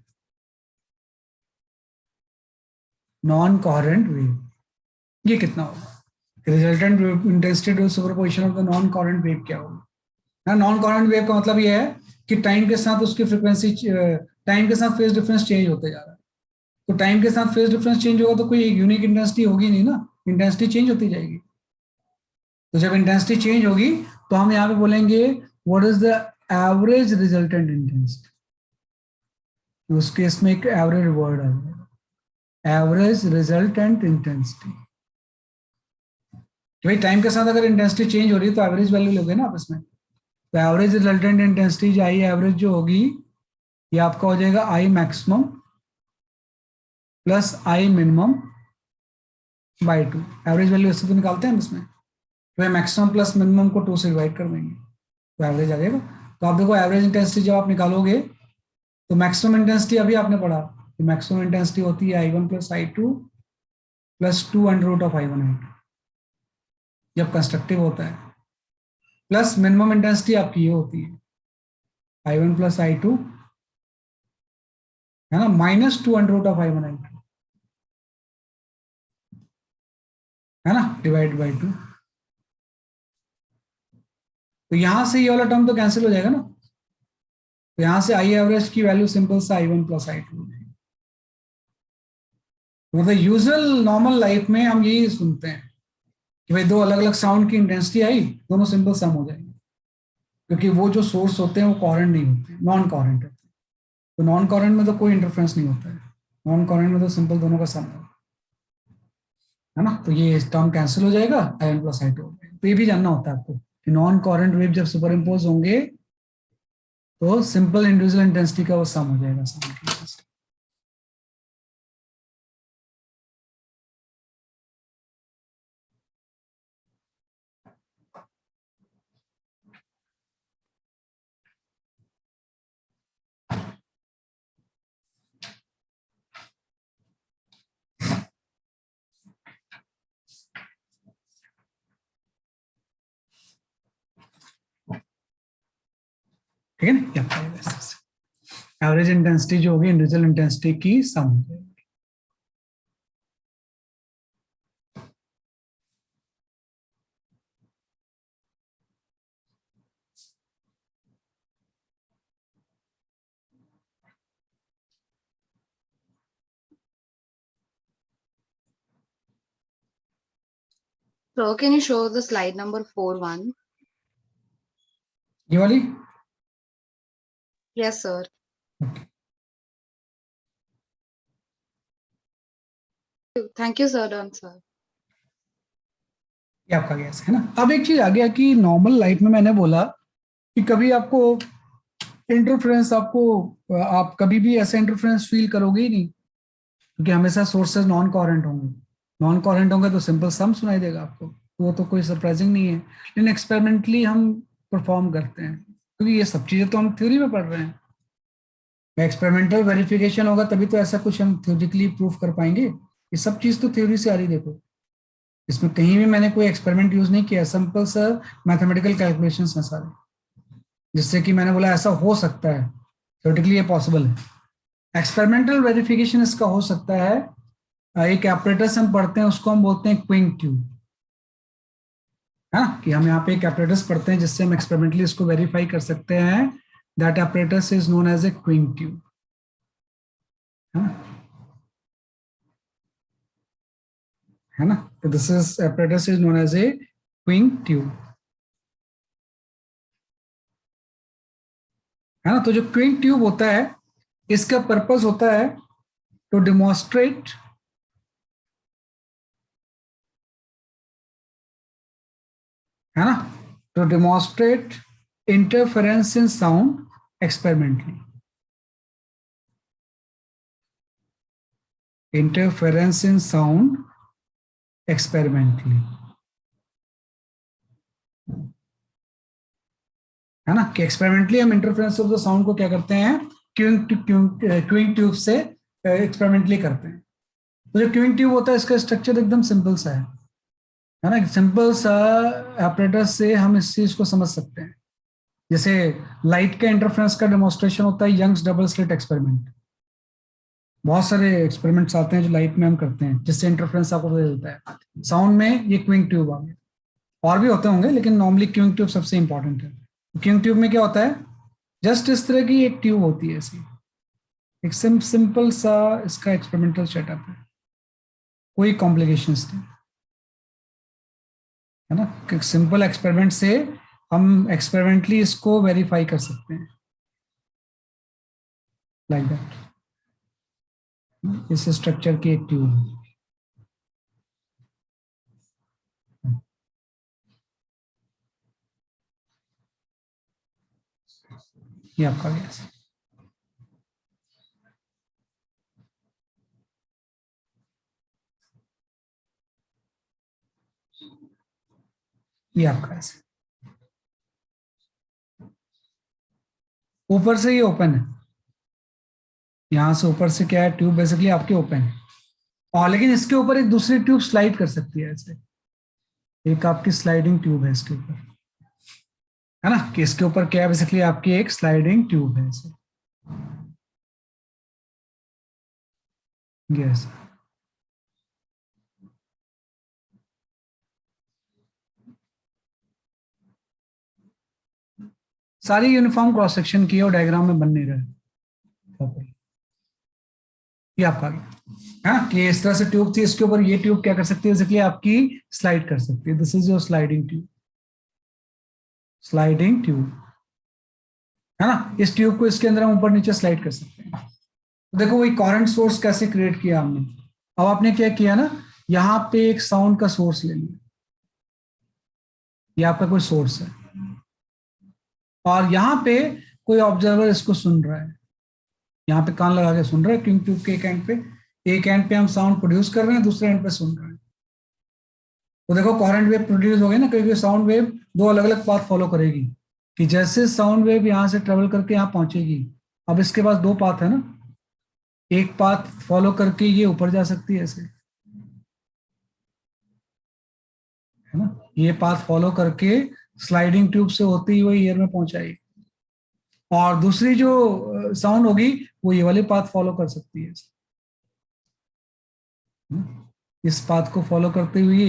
A: Non-coherent wave. ये कितना होगा? Resultant intensity to superposition of the non coherent wave क्या होगा? नॉन कॉरेंट वेव का मतलब ये है कि टाइम के साथ उसकी फ्रीक्वेंसी, टाइम के साथ फेज डिफरेंस चेंज होते जा रहा है। तो टाइम के साथ फेज डिफरेंस चेंज होगा तो कोई एक यूनिक इंटेंसिटी होगी नहीं ना, इंटेंसिटी चेंज होती जाएगी। तो जब इंटेंसिटी चेंज होगी तो हम यहाँ पे बोलेंगे what is the average resultant intensity. उस केस में एक एवरेज वर्ड है, एवरेज रिजल्टेंट इंटेंसिटी। भाई टाइम के साथ अगर इंटेंसिटी चेंज हो रही है तो एवरेज वैल्यू लोगे ना आप इसमें। तो एवरेज रिजल्टेंट इंटेंसिटी जो आई एवरेज जो होगी ये आपका हो जाएगा I maximum plus I minimum by 2। Average value इससे तो निकालते हैं इसमें, तो मैक्सिमम प्लस मिनिमम को 2 से डिवाइड कर देंगे तो एवरेज आ जाएगा। तो आप देखो एवरेज इंटेंसिटी जब आप निकालोगे तो मैक्सिमम इंटेंसिटी अभी आपने पढ़ा, तो मैक्सिमम इंटेंसिटी होती है I1 plus I2 plus 2 under root of I1 I2 जब कंस्ट्रक्टिव होता है, प्लस मिनिमम इंटेंसिटी आपकी ये होती है I1 प्लस I2 है ना, minus 2 under root of I1 I2 है ना, डिवाइड बाई 2। तो यहां से ये वाला टर्म तो कैंसिल हो जाएगा ना, तो यहां से आई एवरेज की वैल्यू सिंपल सा I1 प्लस I2। मतलब यूजुअल नॉर्मल लाइफ में हम यही सुनते हैं कि भाई दो अलग अलग साउंड की इंटेंसिटी आई, दोनों सिंपल सम हो जाएंगे, क्योंकि वो जो सोर्स होते हैं वो कॉरेंट नहीं होते, नॉन कॉरेंट होते हैं। तो नॉन कॉरेंट में तो कोई इंटरफ्रेंस नहीं होता है, नॉन कॉरेंट में तो सिंपल दोनों का सम है ना। तो ये टर्म कैंसिल हो जाएगा, I1 प्लस I2 हो जाएगा। तो ये भी जानना होता है आपको कि नॉन कॉरेंट वेव जब सुपर इम्पोज होंगे तो सिंपल इंडिविजुअल इंटेंसिटी का वो सम हो जाएगा साउंड की इंटेंसिटी। ठीक है ना, एवरेज इंटेंसिटी जो होगी इंडिविजुअल इंटेंसिटी की सम हो जाएगी।
D: So can you show the slide number 4.1?
A: ये वाली
D: Yes, sir. Thank you, sir. Done, sir.
A: ये आपका गैस है ना। अब एक चीज आ गया कि नॉर्मल लाइफ में मैंने बोला कि कभी आपको इंटरफेरेंस, आप कभी भी ऐसा इंटरफेरेंस फील करोगे ही नहीं, क्योंकि हमेशा सोर्सेज नॉन कॉरेंट होंगे। नॉन कॉरेंट होंगे तो सिंपल सम सुनाई देगा आपको, वो तो कोई सरप्राइजिंग नहीं है। लेकिन एक्सपेरिमेंटली हम परफॉर्म करते हैं, क्योंकि ये सब चीजें तो हम थ्योरी में पढ़ रहे हैं। एक्सपेरिमेंटल वेरिफिकेशन होगा तभी तो ऐसा कुछ हम थ्योरेटिकली प्रूफ कर पाएंगे। ये सब चीज तो थ्योरी से आ रही। देखो इसमें कहीं भी मैंने कोई एक्सपेरिमेंट यूज नहीं किया, सिंपल सा मैथमेटिकल कैलकुलेशंस हैं सारे, जिससे कि मैंने बोला ऐसा हो सकता है, थ्योरेटिकली ये पॉसिबल है। एक्सपेरिमेंटल वेरिफिकेशन इसका हो सकता है, एक एपरेटस हम पढ़ते हैं उसको हम बोलते हैं क्विंग ट्यूब, है ना, कि हम यहाँ पे एक एपरेटस पढ़ते हैं जिससे हम एक्सपेरिमेंटली इसको वेरीफाई कर सकते हैं। That apparatus is known as a Quincke tube, है ना। तो this is apparatus is known as a Quincke tube, है ना। तो जो क्विंग ट्यूब होता है इसका पर्पस होता है टू डेमोन्स्ट्रेट है ना, to demonstrate interference in sound experimentally. Interference in sound experimentally, है ना, कि एक्सपेरिमेंटली हम इंटरफेरेंस ऑफ द साउंड को क्या करते हैं, क्विंग ट्यूब से एक्सपेरिमेंटली करते हैं। तो जो क्यूइंग ट्यूब होता है इसका स्ट्रक्चर एकदम सिंपल सा है ना, सिंपल सा एपरेटस से हम इस चीज को समझ सकते हैं। जैसे लाइट के इंटरफेरेंस का डेमोन्स्ट्रेशन होता है यंग्स डबल स्लिट एक्सपेरिमेंट। बहुत सारे एक्सपेरिमेंट्स आते हैं जो लाइट में हम करते हैं जिससे इंटरफेरेंस आपको पता चलता है। साउंड में ये क्यूइंग ट्यूब आ गया, और भी होते होंगे लेकिन नॉर्मली क्यूइंग ट्यूब सबसे इंपॉर्टेंट है। क्यूइंग ट्यूब में क्या होता है, जस्ट इस तरह की एक ट्यूब होती है ऐसी, एक सिंपल सा इसका एक्सपेरिमेंटल सेटअप है, कोई कॉम्प्लिकेशंस नहीं है ना। सिंपल एक्सपेरिमेंट से हम एक्सपेरिमेंटली इसको वेरीफाई कर सकते हैं, लाइक दैट। इस स्ट्रक्चर की एक ट्यूब है। ये आपका गैस, ये आपका गैस, ऊपर से ये ओपन है, यहां से ऊपर से क्या है, ट्यूब बेसिकली आपके ओपन है, और लेकिन इसके ऊपर एक दूसरी ट्यूब स्लाइड कर सकती है ऐसे, एक आपकी स्लाइडिंग ट्यूब है इसके ऊपर, है ना, कि इसके ऊपर क्या है, बेसिकली आपकी एक स्लाइडिंग ट्यूब है ऐसे। यस, सारी यूनिफॉर्म क्रॉस सेक्शन की है और डायग्राम में बन नहीं रहा है। ये आपका गया है कि इस तरह से ट्यूब थी, इसके ऊपर ये ट्यूब क्या कर सकती है, बेसिकली आपकी स्लाइड कर सकती है। This is your sliding tube, sliding tube, है ना। इस ट्यूब को इसके अंदर हम ऊपर नीचे स्लाइड कर सकते हैं। तो देखो वही करंट सोर्स कैसे क्रिएट किया हमने। अब आपने क्या किया ना, यहाँ पे एक साउंड का सोर्स ले लिया, ये आपका कोई सोर्स है, और यहाँ पे कोई ऑब्जर्वर इसको सुन रहा है, यहाँ पे कान लगा के सुन रहा है क्योंकि ट्यूब के एक एंड पे हम साउंड प्रोड्यूस कर रहे हैं, दूसरे एंड पे सुन रहे हैं। तो देखो करंट वेव प्रोड्यूस हो गई ना, क्योंकि साउंड वेव दो अलग अलग पाथ फॉलो करेगी, कि जैसे साउंड वेव यहाँ से ट्रेवल करके यहाँ पहुंचेगी, अब इसके पास दो पाथ है ना, एक पाथ फॉलो करके ये ऊपर जा सकती है ऐसे, है ना, ये पाथ फॉलो करके स्लाइडिंग ट्यूब से होती हुई ईयर में पहुंचाएगी, और दूसरी जो साउंड होगी वो ये वाले पाथ फॉलो कर सकती है, इस पाथ को फॉलो करते हुए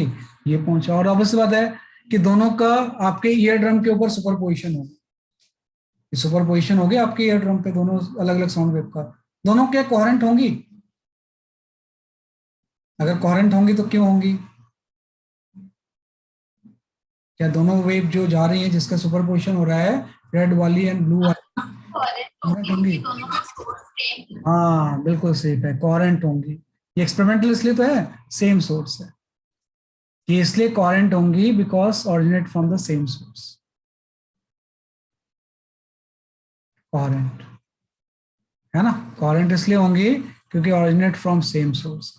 A: ये पहुंचा। और ऑब्वियस बात है कि दोनों का आपके ईयर ड्रम के ऊपर सुपर पोजिशन होगा, सुपर पोजिशन हो गया आपके ईयर ड्रम पे, दोनों अलग अलग साउंड वेव का, दोनों क्या कोहेरेंट होंगी, अगर कोहेरेंट होंगी तो क्यों होंगी, क्या दोनों वेव जो जा रही है जिसका सुपर पोजिशन हो रहा है, रेड वाली एंड ब्लू वाली, कोहेरेंट होंगी। हाँ बिल्कुल सेफ है, कोहेरेंट होंगी। ये एक्सपेरिमेंटल इसलिए तो है, सेम सोर्स है, ये इसलिए कोहेरेंट होंगी because originate from the same source, coherent, है ना, कोहेरेंट इसलिए होंगी क्योंकि ऑरिजिनेट फ्रॉम सेम सोर्स,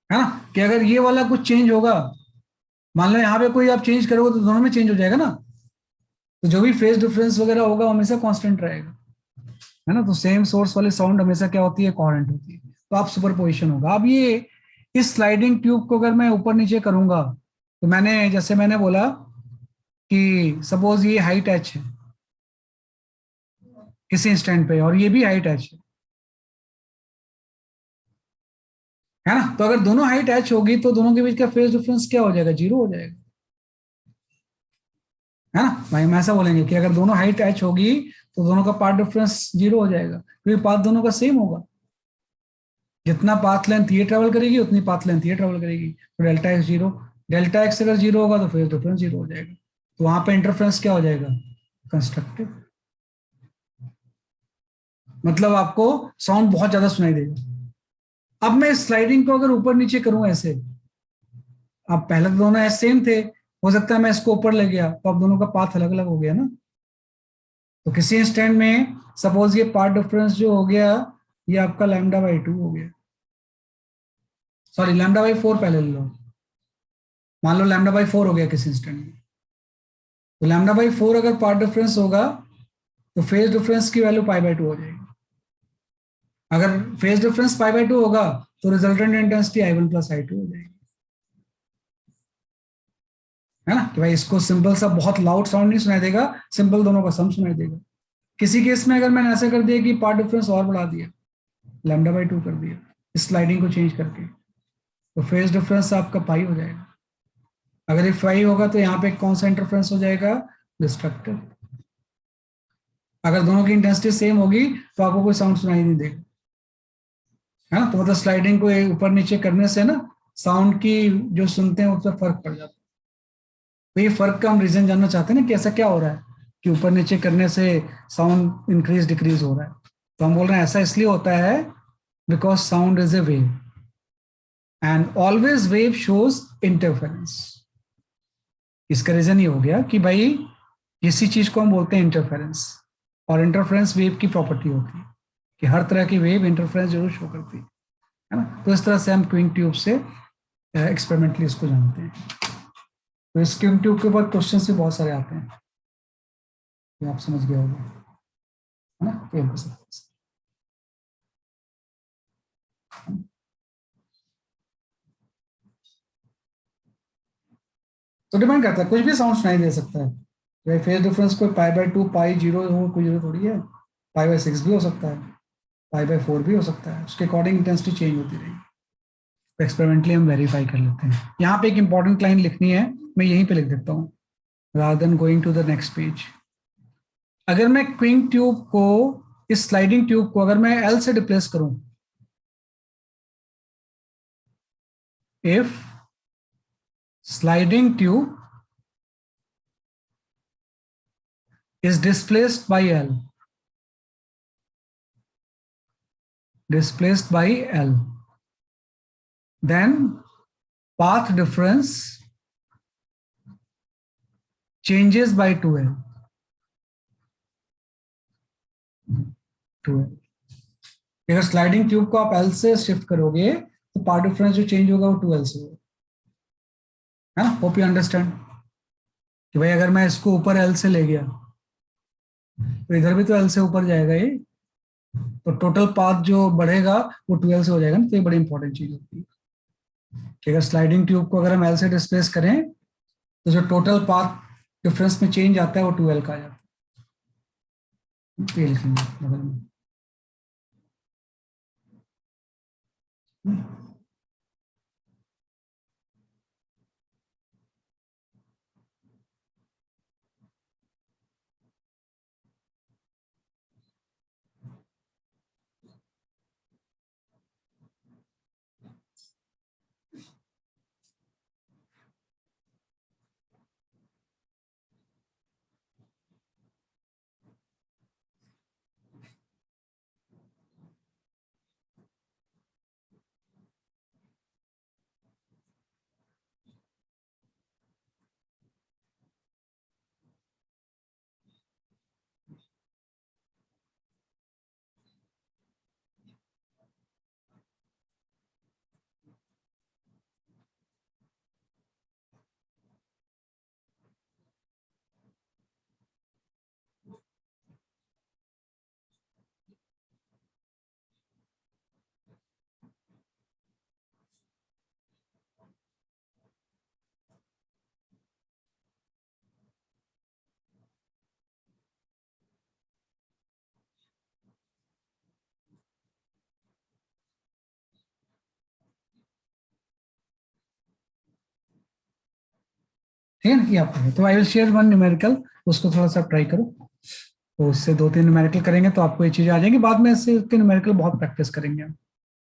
A: है ना। कि अगर ये वाला कुछ चेंज होगा, मान लो यहाँ पे कोई आप चेंज करोगे तो दोनों में चेंज हो जाएगा ना, तो जो भी फेज डिफरेंस वगैरह होगा हमेशा कांस्टेंट रहेगा, है ना। तो सेम सोर्स वाली साउंड हमेशा क्या होती है, कोहेरेंट होती है, तो आप सुपर पोजिशन होगा। अब ये इस स्लाइडिंग ट्यूब को अगर मैं ऊपर नीचे करूंगा, तो मैंने जैसे मैंने बोला कि सपोज ये हाइट एच है किसी इंस्टेंट पे, और ये भी हाइट एच है ना, तो अगर दोनों हाइट एच होगी तो दोनों के बीच का फेज डिफरेंस क्या हो जाएगा, जीरो हो जाएगा, है ना भाई। हम ऐसा बोलेंगे कि अगर दोनों हाइट एच होगी तो दोनों का पाथ डिफरेंस जीरो हो जाएगा, क्योंकि पाथ दोनों का सेम होगा, जितना पाथ लेंथ ये ट्रेवल करेगी उतनी पाथ लेंथ ये ट्रेवल करेगी, तो delta x zero, delta x अगर जीरो होगा तो फेज डिफरेंस जीरो हो जाएगा, तो वहां पे इंटरफेरेंस क्या हो जाएगा, कंस्ट्रक्टिव, मतलब आपको साउंड बहुत ज्यादा सुनाई देगा। अब मैं स्लाइडिंग को अगर ऊपर नीचे करूं ऐसे, अब पहले तो दोनों सेम थे, हो सकता है मैं इसको ऊपर ले गया तो अब दोनों का पाथ अलग अलग हो गया ना, तो किसी इंस्टेंट में सपोज ये पाथ डिफरेंस जो हो गया ये आपका λ/2 हो गया, सॉरी λ/4 पहले ले लो, मान लो λ/4 हो गया किसी इंस्टेंट में, तो λ/4 अगर पाथ डिफरेंस होगा तो फेज डिफरेंस की वैल्यू π/2 हो जाएगी, अगर फेज डिफरेंस पाई बाय 2 होगा तो resultant intensity I1 plus I2 हो जाएगी, है ना, कि भाई इसको सिंपल सा बहुत लाउड साउंड नहीं सुनाई देगा, सिंपल दोनों का सम सुनाई देगा। किसी केस में अगर मैंने ऐसा कर दिया कि पार्ट डिफरेंस और बढ़ा दिया, लैम्डा बाई 2 कर दिया, इस स्लाइडिंग को चेंज करके, तो फेज डिफरेंस आपका पाई हो जाएगा। अगर ये फाइव होगा तो यहाँ पे कौन सा इंटरफ्रेंस हो जाएगा, डिस्ट्रक्टिव। अगर दोनों की इंटेंसिटी सेम होगी तो आपको कोई साउंड सुनाई नहीं देगा, है ना। तो मतलब स्लाइडिंग को ऊपर नीचे करने से ना साउंड की जो सुनते हैं उस पर फर्क पड़ जाता है। तो ये फर्क का हम रीजन जानना चाहते हैं ना कि ऐसा क्या हो रहा है कि ऊपर नीचे करने से साउंड इंक्रीज डिक्रीज हो रहा है। तो हम बोल रहे हैं ऐसा इसलिए होता है because sound is a wave and always wave shows interference. इसका रीजन ये हो गया कि भाई किसी चीज को हम बोलते हैं इंटरफेरेंस, और इंटरफेरेंस वेव की प्रॉपर्टी होती है कि हर तरह की वेव इंटरफेरेंस जरूर शो करती है ना। तो इस तरह से हम ट्विन ट्यूब से एक्सपेरिमेंटली इसको जानते हैं। तो इस ट्विन ट्यूब के ऊपर क्वेश्चन भी बहुत सारे आते हैं, ये आप समझ गए होंगे, है ना। तो इनको सब तो डिपेंड करता है, कुछ भी साउंड सुनाई दे सकता है। फेज डिफरेंस कोई पाई बाय 2 पाई 0 हो, कोई जरूरत थोड़ी है। पाई बाय 6 भी हो सकता है, पाई बाय 4 भी हो सकता है, उसके अकॉर्डिंग इंटेंसिटी चेंज होती रहेगी। तो एक्सपेरिमेंटली हम वेरीफाई कर लेते हैं। यहाँ पे एक इंपॉर्टेंट लाइन लिखनी है, मैं यहीं पे लिख देता हूँ rather than going to the next page। अगर मैं क्विंग ट्यूब को, इस स्लाइडिंग ट्यूब को अगर मैं L से रिप्लेस करूं, if sliding tube is displaced by L, displaced by L, then path difference changes by 2L, 2L। अगर स्लाइडिंग ट्यूब को आप L से शिफ्ट करोगे तो पाथ डिफरेंस जो चेंज होगा वो 2L से होगा, है ना। होप यू अंडरस्टैंड कि भाई अगर मैं इसको ऊपर L से ले गया तो इधर भी तो L से ऊपर जाएगा ये, तो टोटल पाथ जो बढ़ेगा वो 12 से हो जाएगा ना। तो ये बड़ी इंपॉर्टेंट चीज होती है कि अगर स्लाइडिंग ट्यूब को अगर हम L से डिस्प्लेस करें तो जो टोटल पाथ डिफरेंस में चेंज आता है वो 12 का आ जाता है। ये लिखेंगे बगल में। ठीक है ना, ये आपको है। तो I will share one numerical, उसको थोड़ा सा ट्राई करो, तो उससे 2-3 न्यूमेरिकल करेंगे तो आपको ये चीजें आ जाएंगी। बाद में इससे उसके न्यूमेरिकल बहुत प्रैक्टिस करेंगे हम,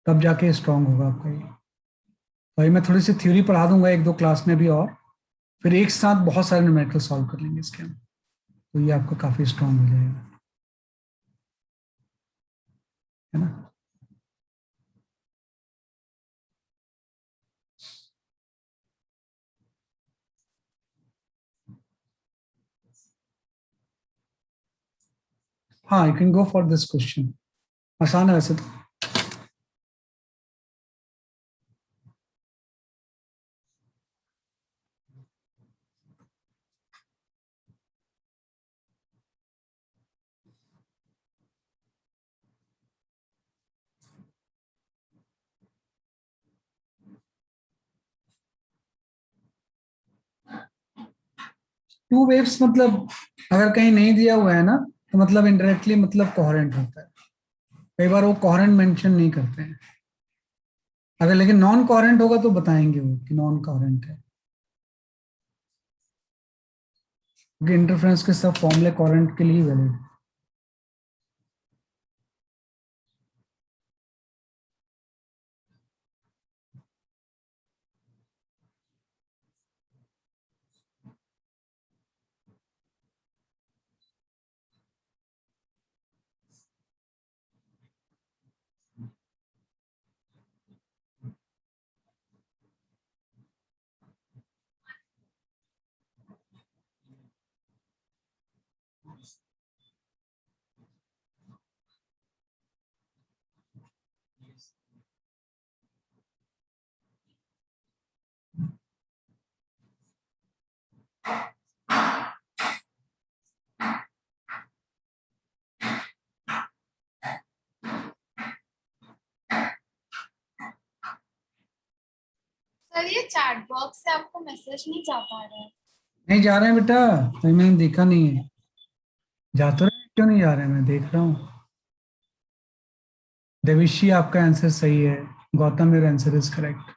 A: तब जाके स्ट्रांग होगा आपका ये। तो अभी मैं थोड़ी सी थ्योरी पढ़ा दूंगा 1-2 क्लास में भी, और फिर एक साथ बहुत सारे न्यूमेरिकल सॉल्व कर लेंगे इसके हम, तो ये आपको काफी स्ट्रांग हो जाएगा, है ना। हाँ, you can go for this question, आसान है वैसे तो। टू वेव्स मतलब अगर कहीं नहीं दिया हुआ है ना तो मतलब इनडायरेक्टली मतलब कोहेरेंट होता है। कई बार वो कोहेरेंट मेंशन नहीं करते हैं। अगर लेकिन नॉन कोहेरेंट होगा तो बताएंगे वो कि नॉन कोहेरेंट है, क्योंकि इंटरफ्रेंस के सब फॉर्मूले कोहेरेंट के लिए वैलिड।
C: सर ये चैट बॉक्स से आपको मैसेज नहीं जा पा रहा है।
A: नहीं जा रहे हैं बेटा, तो मैंने देखा नहीं है। जा तो रहे हैं, क्यों नहीं जा रहे हैं, मैं देख रहा हूँ। देविशी आपका आंसर सही है। Gautam your answer is correct.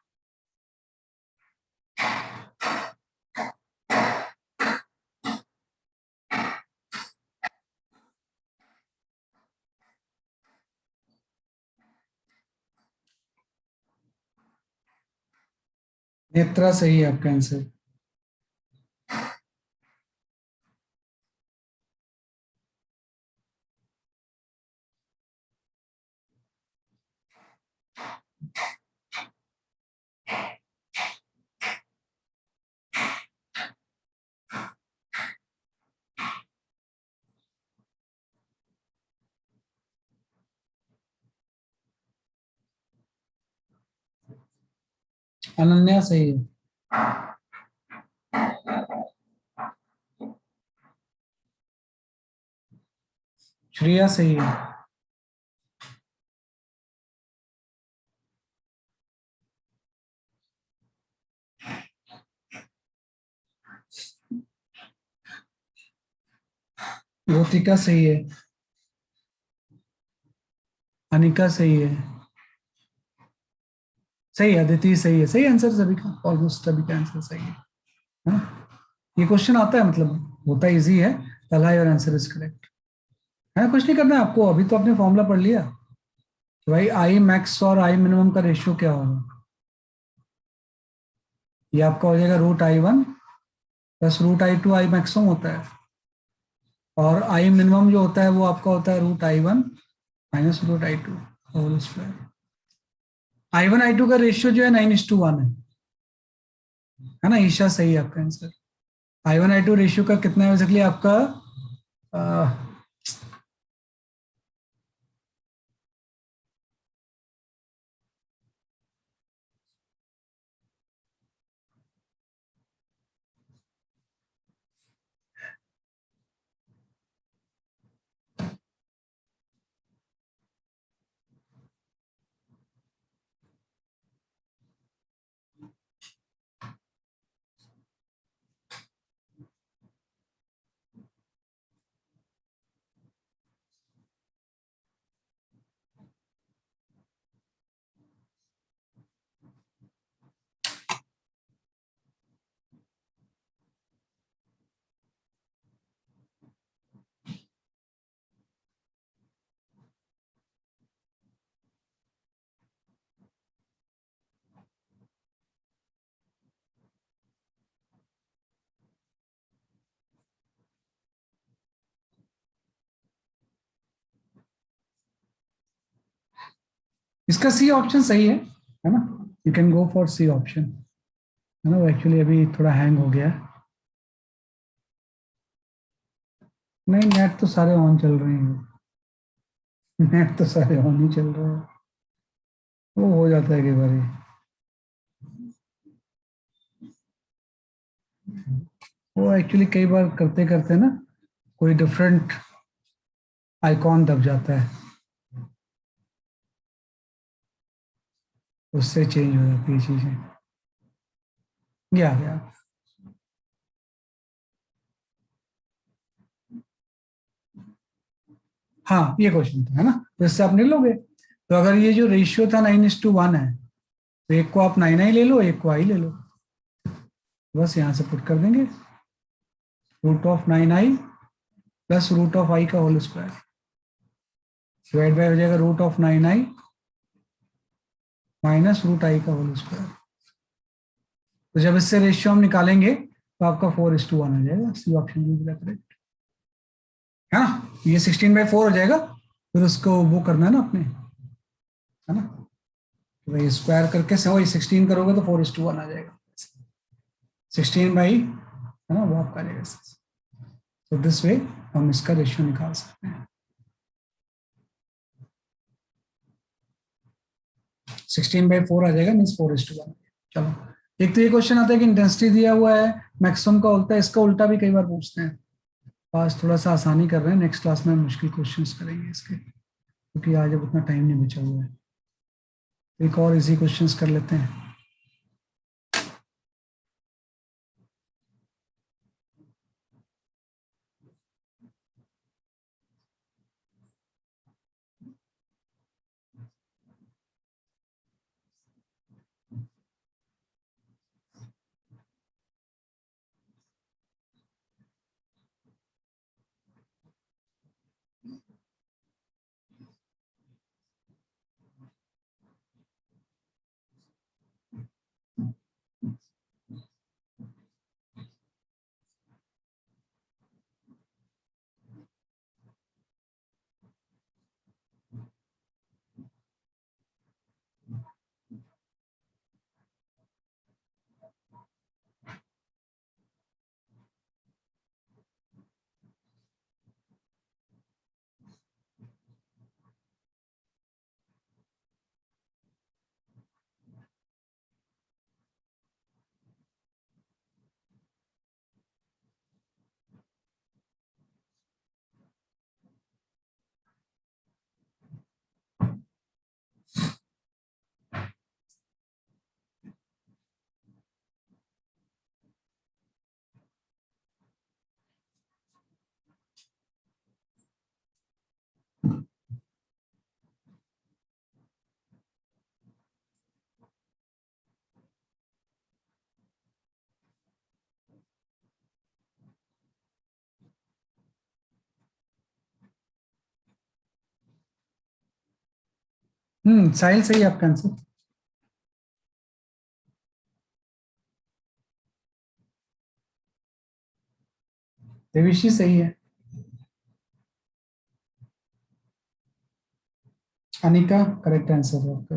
A: Netra सही है आपका आंसर। अनन्या सही है। श्रेया सही है। रोतिका सही है। अनिका सही है। सही है। अदिति सही है। सही आंसर सभी का, ऑलमोस्ट सभी का आंसर सही है। हाँ? ये क्वेश्चन आता है मतलब होता इजी है। पहला योर आंसर इज करेक्ट है। कुछ नहीं करना है आपको, अभी तो आपने फॉर्मूला पढ़ लिया कि भाई आई मैक्स और आई मिनिमम का रेशियो क्या होगा। ये आपका हो जाएगा √I1 plus √I2 I maximum होता है, और आई मिनिमम जो होता है वो आपका होता है √I1 minus √I2 whole square. I1 I2 का रेशियो जो है 9:1 है ना। ईशा सही है आपका आंसर। I1 I2 रेशियो का कितना है बेसिकली आपका अह, इसका सी ऑप्शन सही है ना। You can go for C option, है ना। वो एक्चुअली अभी थोड़ा हैंग हो गया है। नहीं, नेट तो सारे ऑन चल रहे हैं। नेट तो सारे ऑन ही चल रहे हैं। वो हो जाता है कई बार। वो एक्चुअली कई बार करते करते ना कोई डिफरेंट आइकॉन दब जाता है, उससे चेंज हो जाती है चीजें। गया गया। हाँ ये क्वेश्चन था, है ना, तो इससे आप निकल लोगे। तो अगर ये जो रेशियो था 9:1 है, तो एक को आप 9i ले लो, एक को i ले लो, बस यहाँ से पुट कर देंगे, √9i प्लस √i का होल स्क्वायर डिवाइड बाय हो जाएगा √9i माइनस √i का होल स्क्वायर। तो जब इससे रेशियो हम निकालेंगे तो आपका 4:1 आ जाएगा, सी ऑप्शन भी करेक्ट है ना। ये 16/4 हो जाएगा, फिर उसको वो करना है ना अपने, है ना, तो भाई स्क्वायर करके वही 16 करोगे तो 4:1 आ जाएगा, 16 है ना, वो आपका आ जाएगा। तो दिस वे हम इसका रेशियो निकाल सकते हैं। 16/4 आ जाएगा, मीन्स 4:1। चलो, एक तो ये क्वेश्चन आता है कि इंटेंसिटी दिया हुआ है, मैक्सिमम का उल्टा, इसका उल्टा भी कई बार पूछते हैं। आज थोड़ा सा आसानी कर रहे हैं, नेक्स्ट क्लास में मुश्किल क्वेश्चंस करेंगे इसके, क्योंकि आज अब उतना टाइम नहीं बचा हुआ है। एक और इजी क्वेश्चंस कर लेते हैं। साहिल सही है आपका आंसर। देविशी सही है। अनिका करेक्ट आंसर है आपका।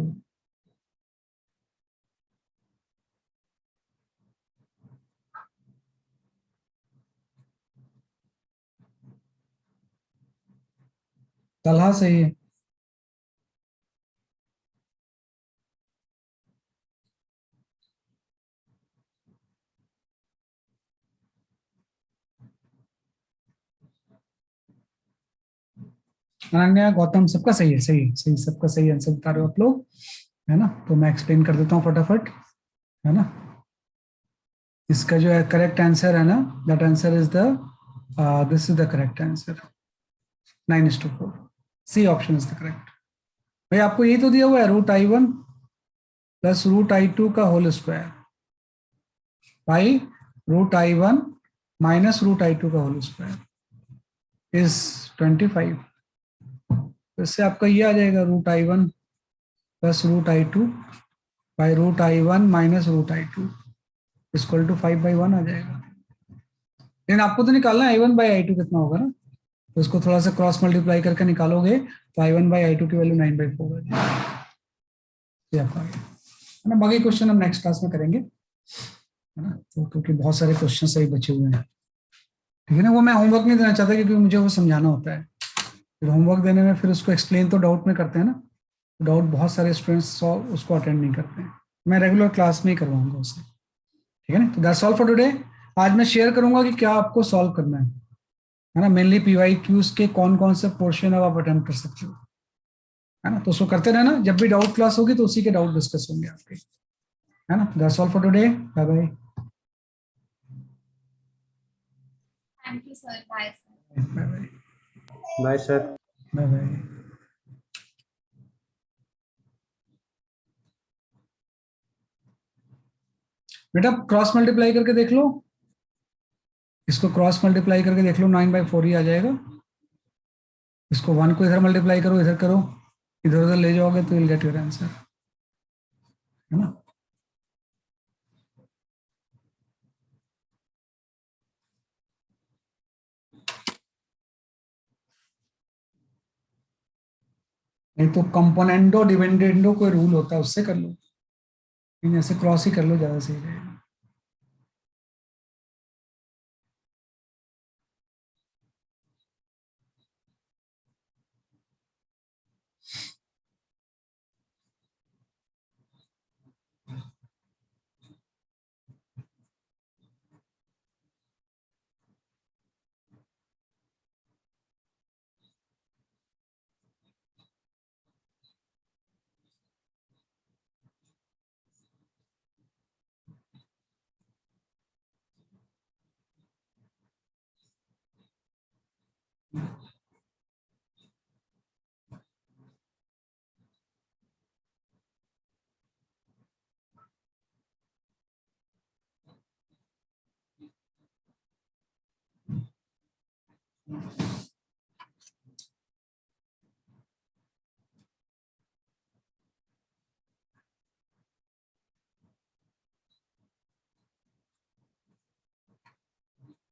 A: तलहा सही है। अनन्या गौतम सबका सही है, सही सही सबका सही आंसर बता रहे हो आप लोग, है ना। तो मैं एक्सप्लेन कर देता हूँ फटाफट, है ना। इसका जो है करेक्ट आंसर है ना, that answer is the this is the correct answer, 9:4, C option is the correct. भाई आपको यही तो दिया हुआ है, √i1 प्लस √i2 का whole square by √i1 minus √i2 का होल स्क्वायर इज 25। तो इससे आपका ये आ जाएगा √i1 plus √i2 by √i1 minus √i2 equal to 5/1 आ जाएगा। लेकिन आपको तो निकालना है i1/i2 कितना होगा ना, तो इसको थोड़ा सा क्रॉस मल्टीप्लाई करके निकालोगे तो i1/i2 की वैल्यू 9/4 आ जाएगी। ये आपका आ गया, है ना। बाकी क्वेश्चन हम नेक्स्ट क्लास में करेंगे, है ना, तो क्योंकि बहुत सारे क्वेश्चन सही बचे हुए हैं, ठीक है ना। वो मैं होमवर्क नहीं देना चाहता क्योंकि मुझे वो समझाना होता है, फिर होमवर्क देने में फिर उसको एक्सप्लेन तो डाउट में करते हैं ना, डाउट बहुत सारे स्टूडेंट्स उसको अटेंड नहीं करते हैं, मैं रेगुलर क्लास में ही करवाऊंगा उसे, ठीक है ना। तो दैट्स ऑल फॉर टुडे। आज मैं शेयर करूंगा कि क्या आपको सॉल्व करना है ना, मेनली PYQs के कौन कौन से पोर्शन अब आप अटेम्प्ट कर सकते हो, है ना। तो उसको करते रहना, जब भी डाउट क्लास होगी तो उसी के डाउट डिस्कस होंगे आपके, है ना। That's all for today, bye bye.
C: Thank you sir, bye sir.
A: Bye bye.
B: Bye sir.
A: Bye bye. बेटा क्रॉस मल्टीप्लाई करके देख लो, इसको क्रॉस मल्टीप्लाई करके देख लो, 9/4 ही आ जाएगा। इसको 1 को इधर मल्टीप्लाई करो, इधर करो, इधर उधर ले जाओगे तो विल गेट योर आंसर, है ना। नहीं तो कंपोनेंडो डिपेंडेंडो कोई रूल होता है, उससे कर लो, लेकिन ऐसे क्रॉस ही कर लो, ज्यादा सही रहेगा।